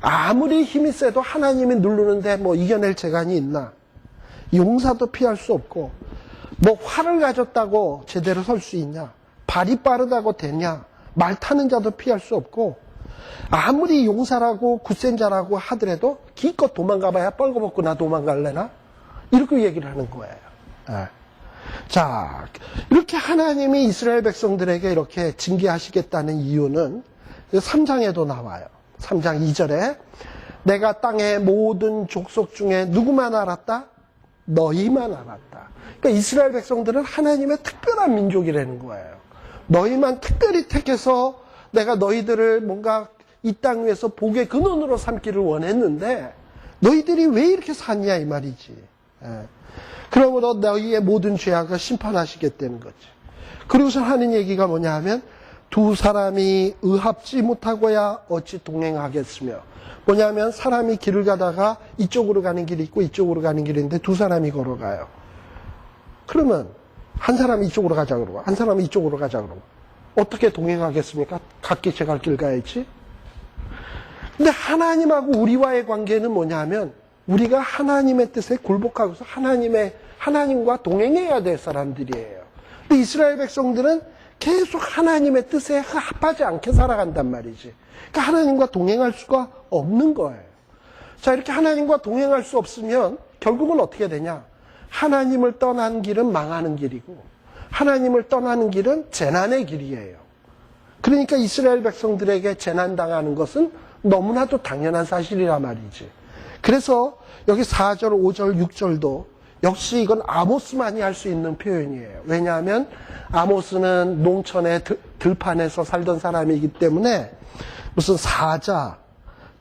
아무리 힘이 세도 하나님이 누르는데 뭐 이겨낼 재간이 있나? 용사도 피할 수 없고, 뭐 활을 가졌다고 제대로 설 수 있냐? 발이 빠르다고 되냐? 말 타는 자도 피할 수 없고, 아무리 용사라고 굳센 자라고 하더라도 기껏 도망가봐야 뻘거벗고 나 도망갈래나? 이렇게 얘기를 하는 거예요. 자, 이렇게 하나님이 이스라엘 백성들에게 이렇게 징계하시겠다는 이유는 3장에도 나와요. 3장 2절에 내가 땅의 모든 족속 중에 누구만 알았다? 너희만 알았다. 그러니까 이스라엘 백성들은 하나님의 특별한 민족이라는 거예요. 너희만 특별히 택해서 내가 너희들을 뭔가 이 땅 위에서 복의 근원으로 삼기를 원했는데 너희들이 왜 이렇게 샀냐 이 말이지. 그러므로 너희의 모든 죄악을 심판하시겠다는 거지. 그리고서 하는 얘기가 뭐냐 하면, 두 사람이 의합지 못하고야 어찌 동행하겠으며. 뭐냐면 사람이 길을 가다가 이쪽으로 가는 길이 있고 이쪽으로 가는 길이 있는데 두 사람이 걸어가요. 그러면 한 사람이 이쪽으로 가자 그러고 한 사람이 이쪽으로 가자 그러고 어떻게 동행하겠습니까? 각기 제 갈 길 가야지. 근데 하나님하고 우리와의 관계는 뭐냐 하면, 우리가 하나님의 뜻에 굴복하고서 하나님과 동행해야 될 사람들이에요. 근데 이스라엘 백성들은 계속 하나님의 뜻에 합하지 않게 살아간단 말이지. 그러니까 하나님과 동행할 수가 없는 거예요. 자, 이렇게 하나님과 동행할 수 없으면 결국은 어떻게 되냐? 하나님을 떠난 길은 망하는 길이고 하나님을 떠나는 길은 재난의 길이에요. 그러니까 이스라엘 백성들에게 재난당하는 것은 너무나도 당연한 사실이라 말이지. 그래서 여기 4절, 5절, 6절도 역시 이건 아모스만이 할 수 있는 표현이에요. 왜냐하면 아모스는 농촌의 들판에서 살던 사람이기 때문에 무슨 사자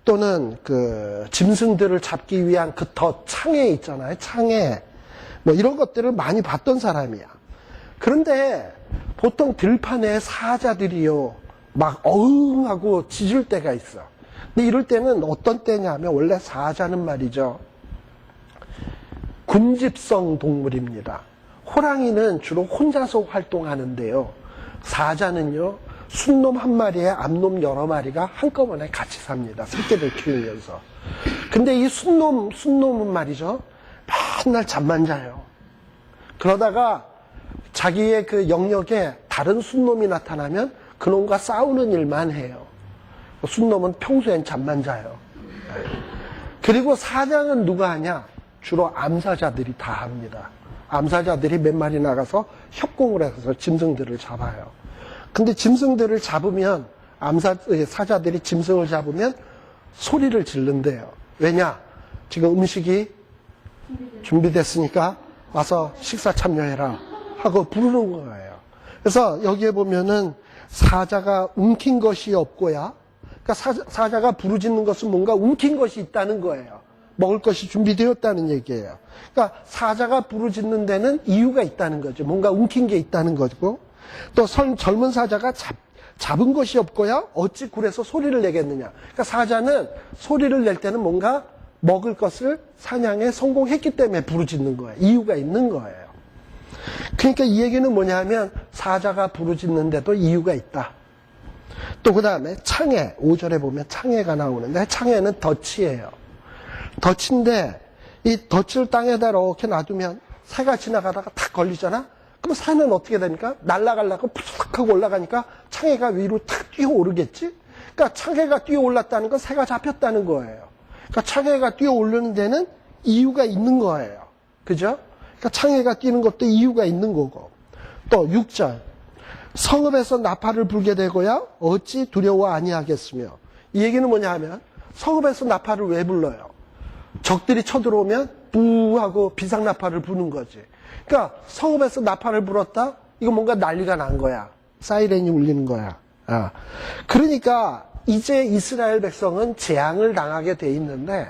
또는 그 짐승들을 잡기 위한 그 창에 있잖아요. 창에 뭐 이런 것들을 많이 봤던 사람이야. 그런데 보통 들판에 사자들이요 막 어흥하고 짖을 때가 있어. 근데 이럴 때는 어떤 때냐면 원래 사자는 말이죠. 군집성 동물입니다. 호랑이는 주로 혼자서 활동하는데요. 사자는요, 순놈 한 마리에 암놈 여러 마리가 한꺼번에 같이 삽니다. 새끼들 키우면서. 근데 이 순놈은 말이죠. 맨날 잠만 자요. 그러다가 자기의 그 영역에 다른 순놈이 나타나면 그놈과 싸우는 일만 해요. 순놈은 평소엔 잠만 자요. 그리고 사냥은 누가 하냐? 주로 암사자들이 다 합니다. 암사자들이 몇 마리 나가서 협공을 해서 짐승들을 잡아요. 근데 짐승들을 잡으면 사자들이 짐승을 잡으면 소리를 지른대요. 왜냐? 지금 음식이 준비됐으니까 와서 식사 참여해라 하고 부르는 거예요. 그래서 여기에 보면은 사자가 움킨 것이 없고야, 그러니까 사자가 부르짖는 것은 뭔가 움킨 것이 있다는 거예요. 먹을 것이 준비되었다는 얘기예요. 그러니까 사자가 부르짖는 데는 이유가 있다는 거죠. 뭔가 움킨 게 있다는 거고, 또 젊은 사자가 잡은 것이 없고야 어찌 굴에서 소리를 내겠느냐. 그러니까 사자는 소리를 낼 때는 뭔가 먹을 것을 사냥에 성공했기 때문에 부르짖는 거예요. 이유가 있는 거예요. 그러니까 이 얘기는 뭐냐면 사자가 부르짖는데도 이유가 있다. 또 그 다음에 창해, 5절에 보면 창해가 나오는데 창해는 덫이에요. 덫인데 이 덫을 땅에다 이렇게 놔두면 새가 지나가다가 탁 걸리잖아? 그럼 새는 어떻게 됩니까? 날아가려고 푸석하고 올라가니까 창해가 위로 탁 뛰어오르겠지? 그러니까 창해가 뛰어올랐다는 건 새가 잡혔다는 거예요. 그러니까 창해가 뛰어오르는 데는 이유가 있는 거예요. 그죠? 그러니까 창해가 뛰는 것도 이유가 있는 거고. 또 6절. 성읍에서 나팔을 불게 되고야 어찌 두려워 아니하겠으며. 이 얘기는 뭐냐 하면 성읍에서 나팔을 왜 불러요? 적들이 쳐들어오면 부 하고 비상나팔을 부는 거지. 그러니까 성읍에서 나팔을 불었다? 이거 뭔가 난리가 난 거야. 사이렌이 울리는 거야. 그러니까 이제 이스라엘 백성은 재앙을 당하게 돼 있는데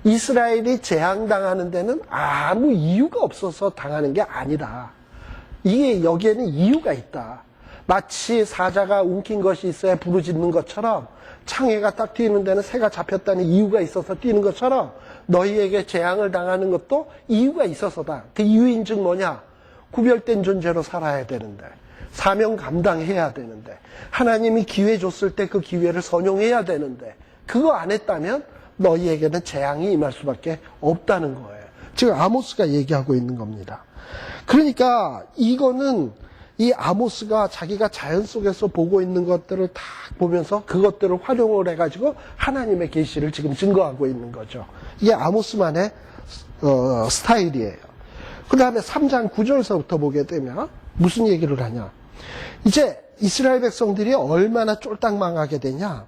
이스라엘이 재앙당하는 데는 아무 이유가 없어서 당하는 게 아니다. 이게 여기에는 이유가 있다. 마치 사자가 움킨 것이 있어야 부르짖는 것처럼 창해가 딱 뛰는 데는 새가 잡혔다는 이유가 있어서 뛰는 것처럼 너희에게 재앙을 당하는 것도 이유가 있어서다. 그 이유인 즉 뭐냐? 구별된 존재로 살아야 되는데, 사명 감당해야 되는데, 하나님이 기회 줬을 때 그 기회를 선용해야 되는데, 그거 안 했다면 너희에게는 재앙이 임할 수밖에 없다는 거예요. 지금 아모스가 얘기하고 있는 겁니다. 그러니까 이거는 이 아모스가 자기가 자연 속에서 보고 있는 것들을 다 보면서 그것들을 활용을 해가지고 하나님의 계시를 지금 증거하고 있는 거죠. 이게 아모스만의 스타일이에요. 그 다음에 3장 9절서부터 보게 되면 무슨 얘기를 하냐. 이제 이스라엘 백성들이 얼마나 쫄딱 망하게 되냐.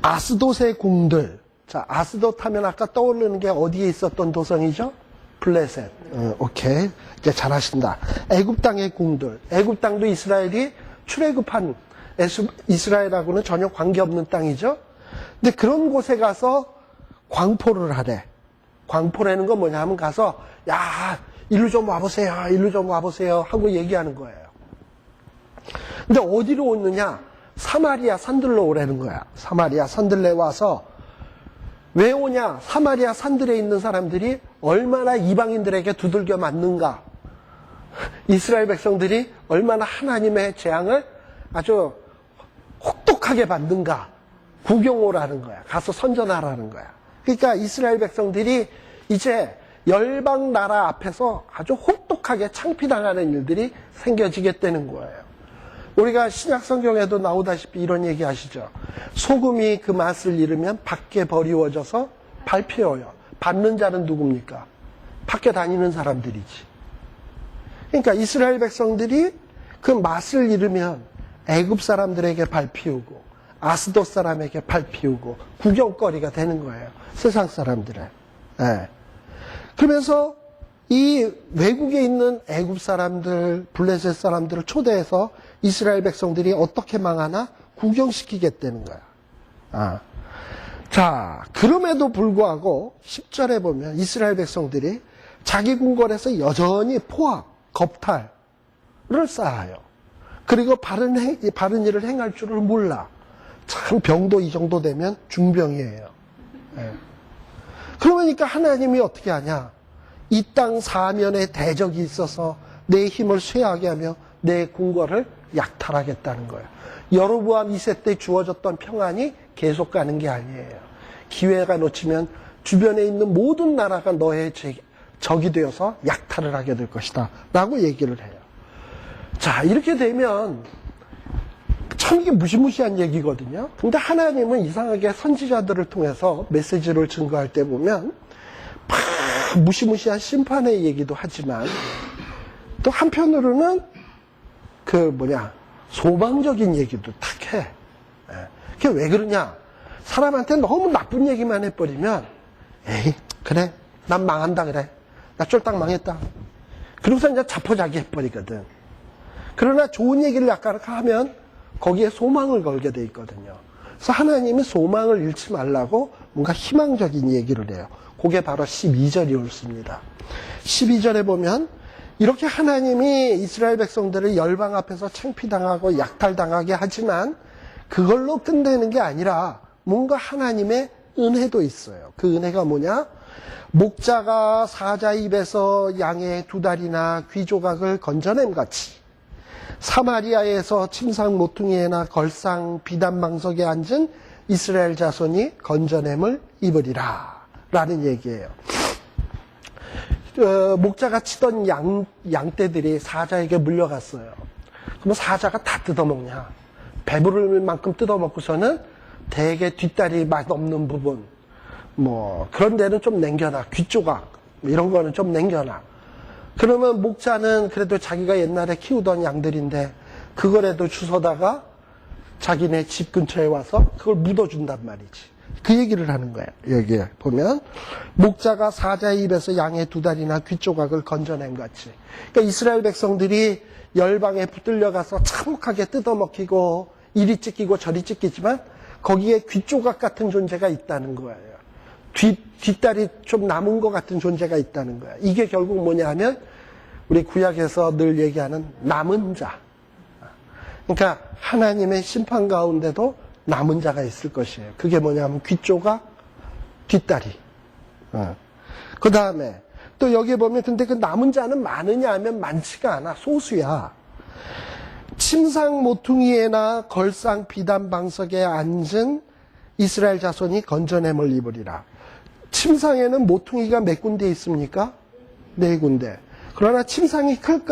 아스돗의 궁들. 자, 아스돗 하면 아까 떠오르는 게 어디에 있었던 도성이죠? 블레셋. 오케이. 이제 잘하신다. 애굽 땅의 궁들. 애굽 땅도 이스라엘이 출애굽한 이스라엘하고는 전혀 관계없는 땅이죠. 근데 그런 곳에 가서 광포를 하래. 광포라는 건 뭐냐 하면 가서 야, 일로 좀 와보세요. 일로 좀 와보세요. 하고 얘기하는 거예요. 근데 어디로 오느냐? 사마리아 산들로 오라는 거야. 사마리아 산들에 와서 왜 오냐? 사마리아 산들에 있는 사람들이 얼마나 이방인들에게 두들겨 맞는가? 이스라엘 백성들이 얼마나 하나님의 재앙을 아주 혹독하게 받는가? 구경 오라는 거야. 가서 선전하라는 거야. 그러니까 이스라엘 백성들이 이제 열방 나라 앞에서 아주 혹독하게 창피당하는 일들이 생겨지겠다는 거예요. 우리가 신약 성경에도 나오다시피 이런 얘기 하시죠. 소금이 그 맛을 잃으면 밖에 버리워져서 밟혀요. 받는 자는 누굽니까? 밖에 다니는 사람들이지. 그러니까 이스라엘 백성들이 그 맛을 잃으면 애굽 사람들에게 밟히우고 아스돗 사람에게 밟히우고 구경거리가 되는 거예요. 세상 사람들의. 네. 그러면서 이 외국에 있는 애굽 사람들, 블레셋 사람들을 초대해서 이스라엘 백성들이 어떻게 망하나 구경시키겠다는 거야. 아. 자, 그럼에도 불구하고 10절에 보면 이스라엘 백성들이 자기 궁궐에서 여전히 포악, 겁탈을 쌓아요. 그리고 바른 일을 행할 줄을 몰라. 참 병도 이 정도 되면 중병이에요. 네. 그러니까 하나님이 어떻게 하냐. 이 땅 사면에 대적이 있어서 내 힘을 쇠하게 하며 내 궁궐을 약탈하겠다는 거예요. 여로보암 2세 때 주어졌던 평안이 계속 가는 게 아니에요. 기회가 놓치면 주변에 있는 모든 나라가 너의 적이 되어서 약탈을 하게 될 것이다 라고 얘기를 해요. 자, 이렇게 되면 참 이게 무시무시한 얘기거든요. 근데 하나님은 이상하게 선지자들을 통해서 메시지를 증거할 때 보면 무시무시한 심판의 얘기도 하지만 또 한편으로는 소망적인 얘기도 탁 해. 그게 왜 그러냐? 사람한테 너무 나쁜 얘기만 해버리면 에이 그래 난 망한다 그래 나 쫄딱 망했다 그러고서 이제 자포자기 해버리거든. 그러나 좋은 얘기를 약간 하면 거기에 소망을 걸게 돼 있거든요. 그래서 하나님이 소망을 잃지 말라고 뭔가 희망적인 얘기를 해요. 그게 바로 12절이 옳습니다. 12절에 보면 이렇게 하나님이 이스라엘 백성들을 열방 앞에서 창피당하고 약탈당하게 하지만 그걸로 끝내는 게 아니라 뭔가 하나님의 은혜도 있어요. 그 은혜가 뭐냐? 목자가 사자 입에서 양의 두 다리나 귀 조각을 건져냄 같이 사마리아에서 침상 모퉁이에나 걸상 비단방석에 앉은 이스라엘 자손이 건져냄을 입으리라 라는 얘기예요. 목자가 치던 양떼들이 사자에게 물려갔어요. 그러면 사자가 다 뜯어먹냐? 배부를 만큼 뜯어먹고서는 대개 뒷다리 맛 없는 부분, 그런 데는 좀 남겨놔. 귀 조각, 이런 거는 좀 남겨놔. 그러면 목자는 그래도 자기가 옛날에 키우던 양들인데, 그거라도 주워다가 자기네 집 근처에 와서 그걸 묻어준단 말이지. 그 얘기를 하는 거예요. 여기에 보면 목자가 사자의 입에서 양의 두 다리나 귀 조각을 건져낸 같이. 그러니까 이스라엘 백성들이 열방에 붙들려 가서 참혹하게 뜯어먹히고 이리 찢기고 저리 찢기지만 거기에 귀 조각 같은 존재가 있다는 거예요. 뒷다리 좀 남은 것 같은 존재가 있다는 거예요. 이게 결국 뭐냐 하면 우리 구약에서 늘 얘기하는 남은 자. 그러니까 하나님의 심판 가운데도 남은 자가 있을 것이에요. 그게 뭐냐면 귀 조각, 뒷다리. 그 다음에 또 여기에 보면 근데 그 남은 자는 많으냐 하면 많지가 않아. 소수야. 침상 모퉁이에나 걸상 비단 방석에 앉은 이스라엘 자손이 건져냄을 입으리라. 침상에는 모퉁이가 몇 군데 있습니까? 4군데. 그러나 침상이 클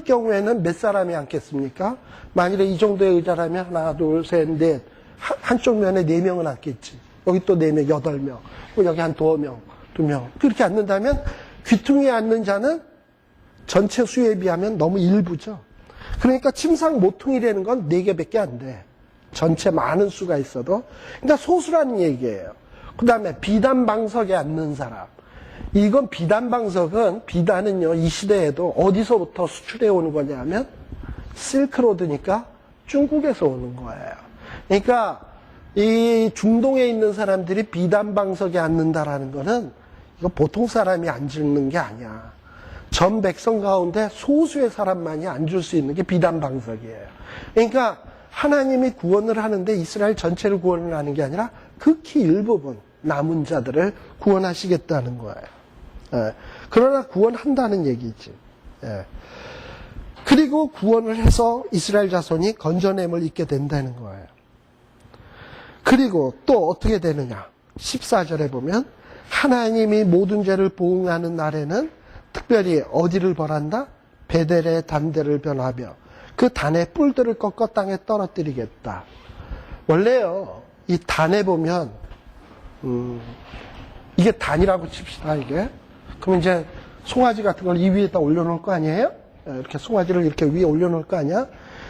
경우에는 몇 사람이 앉겠습니까? 만일에 이 정도의 의자라면 하나, 둘, 셋, 넷. 한쪽 면에 4명은 앉겠지. 여기 또 4명, 8명. 여기 한 2명, 2명. 그렇게 앉는다면 귀퉁이에 앉는 자는 전체 수에 비하면 너무 일부죠. 그러니까 침상 모퉁이라는 건 4개밖에 안 돼. 전체 많은 수가 있어도. 그러니까 소수라는 얘기예요. 그 다음에 비단방석에 앉는 사람. 이건 비단방석은, 비단은요, 이 시대에도 어디서부터 수출해 오는 거냐면 실크로드니까 중국에서 오는 거예요. 그러니까 이 중동에 있는 사람들이 비단방석에 앉는다라는 거는 이거 보통 사람이 앉는 게 아니야. 전 백성 가운데 소수의 사람만이 앉을 수 있는 게 비단방석이에요. 그러니까 하나님이 구원을 하는데 이스라엘 전체를 구원을 하는 게 아니라 극히 일부분 남은 자들을 구원하시겠다는 거예요. 그러나 구원한다는 얘기지. 그리고 구원을 해서 이스라엘 자손이 건져냄을 입게 된다는 거예요. 그리고 또 어떻게 되느냐. 14절에 보면 하나님이 모든 죄를 보응하는 날에는 특별히 어디를 벌한다? 베델의 단대를 변하며 그 단의 뿔들을 꺾어 땅에 떨어뜨리겠다. 원래요, 이 단에 보면 이게 단이라고 칩시다. 이게 그럼 이제 송아지 같은 걸 이 위에다 올려놓을 거 아니에요? 이렇게 송아지를 이렇게 위에 올려놓을 거 아니야?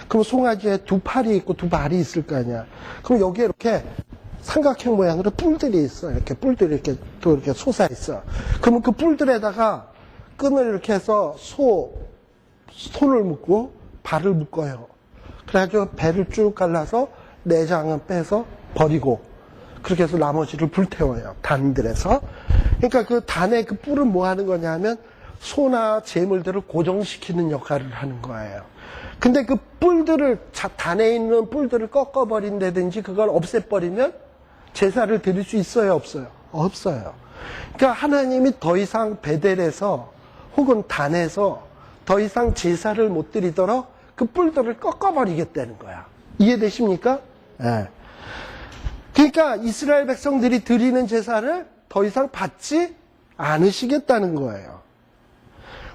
그럼 송아지에 두 팔이 있고 두 발이 있을 거 아니야? 그럼 여기에 이렇게 삼각형 모양으로 뿔들이 있어. 이렇게 뿔들이 이렇게 또 이렇게 솟아 있어. 그러면 그 뿔들에다가 끈을 이렇게 해서 손을 묶고 발을 묶어요. 그래가지고 배를 쭉 갈라서 내장은 빼서 버리고 그렇게 해서 나머지를 불태워요. 단들에서. 그러니까 그 단의 그 뿔은 뭐 하는 거냐면 소나 재물들을 고정시키는 역할을 하는 거예요. 근데 그 뿔들을, 단에 있는 뿔들을 꺾어버린다든지 그걸 없애버리면 제사를 드릴 수 있어요, 없어요? 없어요. 그러니까 하나님이 더 이상 베델에서 혹은 단에서 더 이상 제사를 못 드리도록 그 뿔들을 꺾어버리겠다는 거야. 이해되십니까? 네. 그러니까 이스라엘 백성들이 드리는 제사를 더 이상 받지 않으시겠다는 거예요.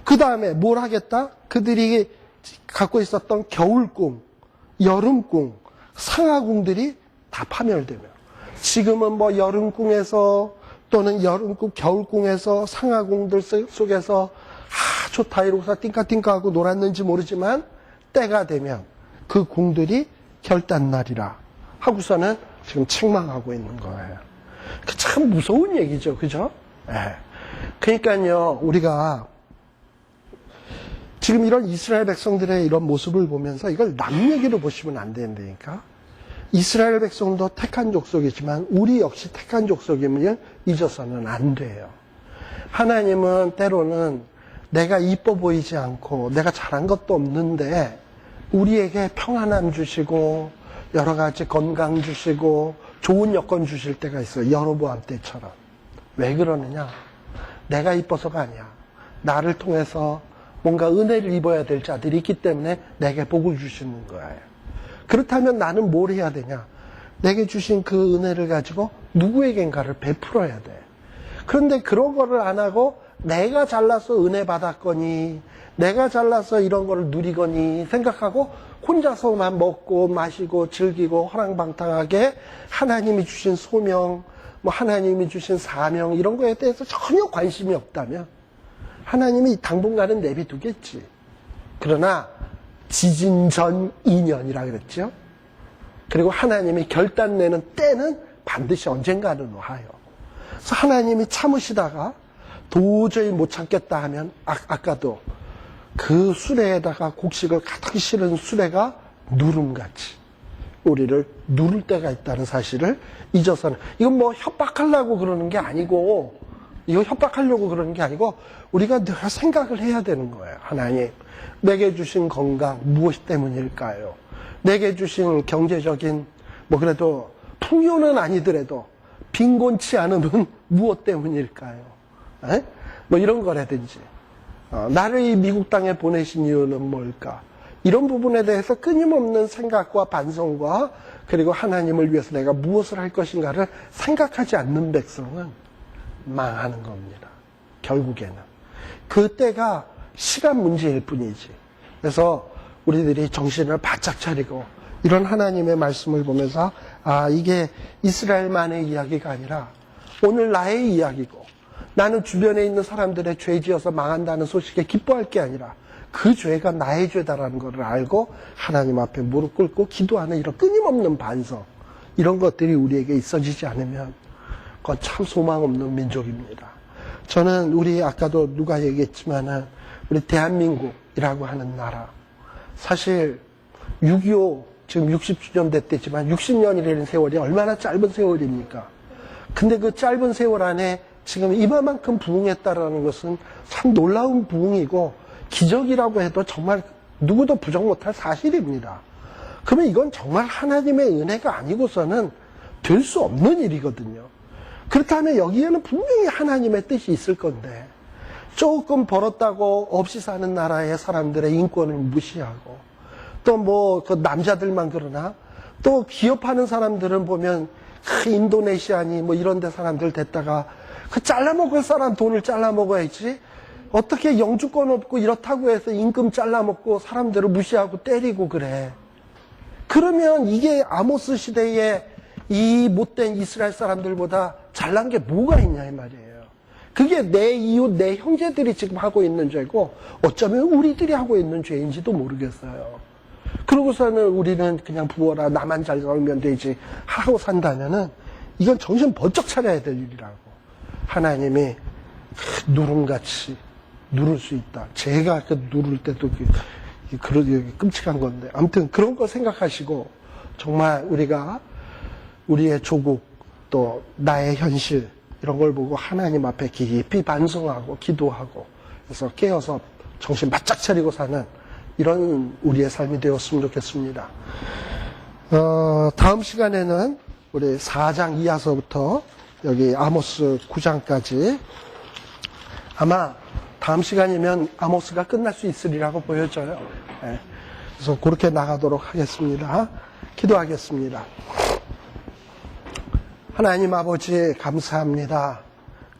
그 다음에 뭘 하겠다? 그들이 갖고 있었던 겨울궁, 여름궁, 상하궁들이 다 파멸되며 지금은 뭐 여름궁에서 또는 여름궁, 겨울궁에서 상하궁들 속에서 좋다 이러고서 띵까띵까하고 놀았는지 모르지만 때가 되면 그 궁들이 결단날이라 하고서는 지금 책망하고 있는 거예요. 참 무서운 얘기죠. 그죠? 네. 그러니까요, 우리가 지금 이런 이스라엘 백성들의 이런 모습을 보면서 이걸 남 얘기로 보시면 안 된다니까. 이스라엘 백성도 택한 족속이지만 우리 역시 택한 족속임을 잊어서는 안 돼요. 하나님은 때로는 내가 이뻐 보이지 않고 내가 잘한 것도 없는데 우리에게 평안함 주시고 여러 가지 건강 주시고 좋은 여건 주실 때가 있어요. 여로보암 때처럼. 왜 그러느냐? 내가 이뻐서가 아니야. 나를 통해서 뭔가 은혜를 입어야 될 자들이 있기 때문에 내게 복을 주시는 거예요. 그렇다면 나는 뭘 해야 되냐? 내게 주신 그 은혜를 가지고 누구에겐가를 베풀어야 돼. 그런데 그런 거를 안 하고 내가 잘나서 은혜 받았거니 내가 잘나서 이런 거를 누리거니 생각하고 혼자서만 먹고 마시고 즐기고 허랑방탕하게 하나님이 주신 소명, 뭐 하나님이 주신 사명 이런 거에 대해서 전혀 관심이 없다면 하나님이 당분간은 내비두겠지. 그러나 지진 전 2년이라 그랬죠. 그리고 하나님이 결단 내는 때는 반드시 언젠가는 와요. 그래서 하나님이 참으시다가 도저히 못 참겠다 하면 아까도 그 수레에다가 곡식을 가득 실은 수레가 누름같이 우리를 누를 때가 있다는 사실을 잊어서는, 이건 뭐 협박하려고 그러는 게 아니고, 이거 협박하려고 그러는 게 아니고 우리가 늘 생각을 해야 되는 거예요. 하나님, 내게 주신 건강 무엇 때문일까요? 내게 주신 경제적인 뭐 그래도 풍요는 아니더라도 빈곤치 않음은 무엇 때문일까요? 에? 뭐 이런 거라든지 나를 이 미국 땅에 보내신 이유는 뭘까? 이런 부분에 대해서 끊임없는 생각과 반성과 그리고 하나님을 위해서 내가 무엇을 할 것인가를 생각하지 않는 백성은 망하는 겁니다. 결국에는. 그때가 시간 문제일 뿐이지. 그래서 우리들이 정신을 바짝 차리고 이런 하나님의 말씀을 보면서 이게 이스라엘만의 이야기가 아니라 오늘 나의 이야기고 나는 주변에 있는 사람들의 죄 지어서 망한다는 소식에 기뻐할 게 아니라 그 죄가 나의 죄다라는 것을 알고 하나님 앞에 무릎 꿇고 기도하는 이런 끊임없는 반성, 이런 것들이 우리에게 있어지지 않으면 그건 참 소망 없는 민족입니다. 저는 우리 아까도 누가 얘기했지만은 우리 대한민국이라고 하는 나라, 사실 6.25 지금 60주년 됐지만 60년이라는 세월이 얼마나 짧은 세월입니까? 근데 그 짧은 세월 안에 지금 이만큼 부흥했다라는 것은 참 놀라운 부흥이고 기적이라고 해도 정말 누구도 부정 못할 사실입니다. 그러면 이건 정말 하나님의 은혜가 아니고서는 될 수 없는 일이거든요. 그렇다면 여기에는 분명히 하나님의 뜻이 있을 건데 조금 벌었다고 없이 사는 나라의 사람들의 인권을 무시하고 또 뭐 그 남자들만 그러나 또 기업하는 사람들은 보면 인도네시아니 뭐 이런 데 사람들 됐다가 그 잘라먹을 사람 돈을 잘라먹어야지 어떻게 영주권 없고 이렇다고 해서 임금 잘라먹고 사람들을 무시하고 때리고 그래. 그러면 이게 아모스 시대에 이 못된 이스라엘 사람들보다 잘난 게 뭐가 있냐 이 말이에요. 그게 내 이웃, 내 형제들이 지금 하고 있는 죄고 어쩌면 우리들이 하고 있는 죄인지도 모르겠어요. 그러고서는 우리는 그냥 부어라, 나만 잘 살면 되지 하고 산다면은 이건 정신 번쩍 차려야 될 일이라고. 하나님이 누름같이 누를 수 있다. 제가 누를 때도 그런 끔찍한 건데, 아무튼 그런 거 생각하시고 정말 우리가 우리의 조국 또 나의 현실 이런 걸 보고 하나님 앞에 깊이 반성하고 기도하고 그래서 깨어서 정신 바짝 차리고 사는 이런 우리의 삶이 되었으면 좋겠습니다. 다음 시간에는 우리 4장 이하서부터 여기 아모스 9장까지 아마 다음 시간이면 아모스가 끝날 수 있으리라고 보여져요. 네. 그래서 그렇게 나가도록 하겠습니다. 기도하겠습니다. 하나님 아버지 감사합니다.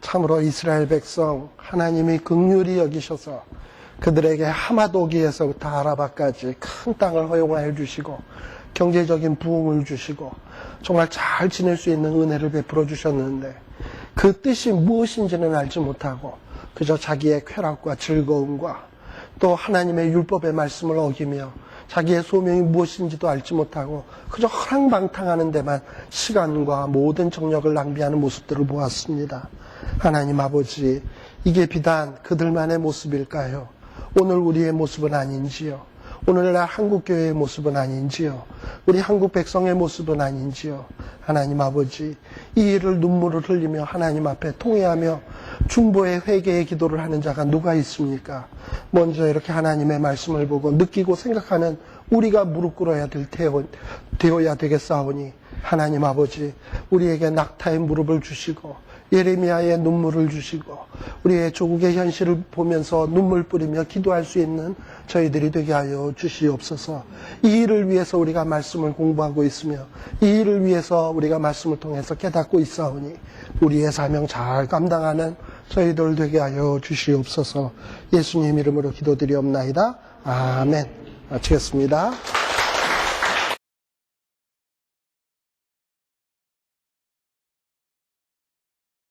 참으로 이스라엘 백성 하나님이 긍휼히 여기셔서 그들에게 하마도기에서부터 아라바까지 큰 땅을 허용하여 주시고 경제적인 부흥을 주시고 정말 잘 지낼 수 있는 은혜를 베풀어 주셨는데 그 뜻이 무엇인지는 알지 못하고 그저 자기의 쾌락과 즐거움과 또 하나님의 율법의 말씀을 어기며 자기의 소명이 무엇인지도 알지 못하고 그저 허랑방탕하는 데만 시간과 모든 정력을 낭비하는 모습들을 보았습니다. 하나님 아버지, 이게 비단 그들만의 모습일까요? 오늘 우리의 모습은 아닌지요? 오늘날 한국교회의 모습은 아닌지요? 우리 한국 백성의 모습은 아닌지요? 하나님 아버지, 이 일을 눈물을 흘리며 하나님 앞에 통회하며 중보의 회개의 기도를 하는 자가 누가 있습니까? 먼저 이렇게 하나님의 말씀을 보고 느끼고 생각하는 우리가 무릎 꿇어야 되어야 되겠사오니 하나님 아버지, 우리에게 낙타의 무릎을 주시고 예레미야의 눈물을 주시고 우리의 조국의 현실을 보면서 눈물 뿌리며 기도할 수 있는 저희들이 되게 하여 주시옵소서. 이 일을 위해서 우리가 말씀을 공부하고 있으며 이 일을 위해서 우리가 말씀을 통해서 깨닫고 있사오니 우리의 사명 잘 감당하는 저희들 되게 하여 주시옵소서. 예수님 이름으로 기도드리옵나이다. 아멘. 마치겠습니다.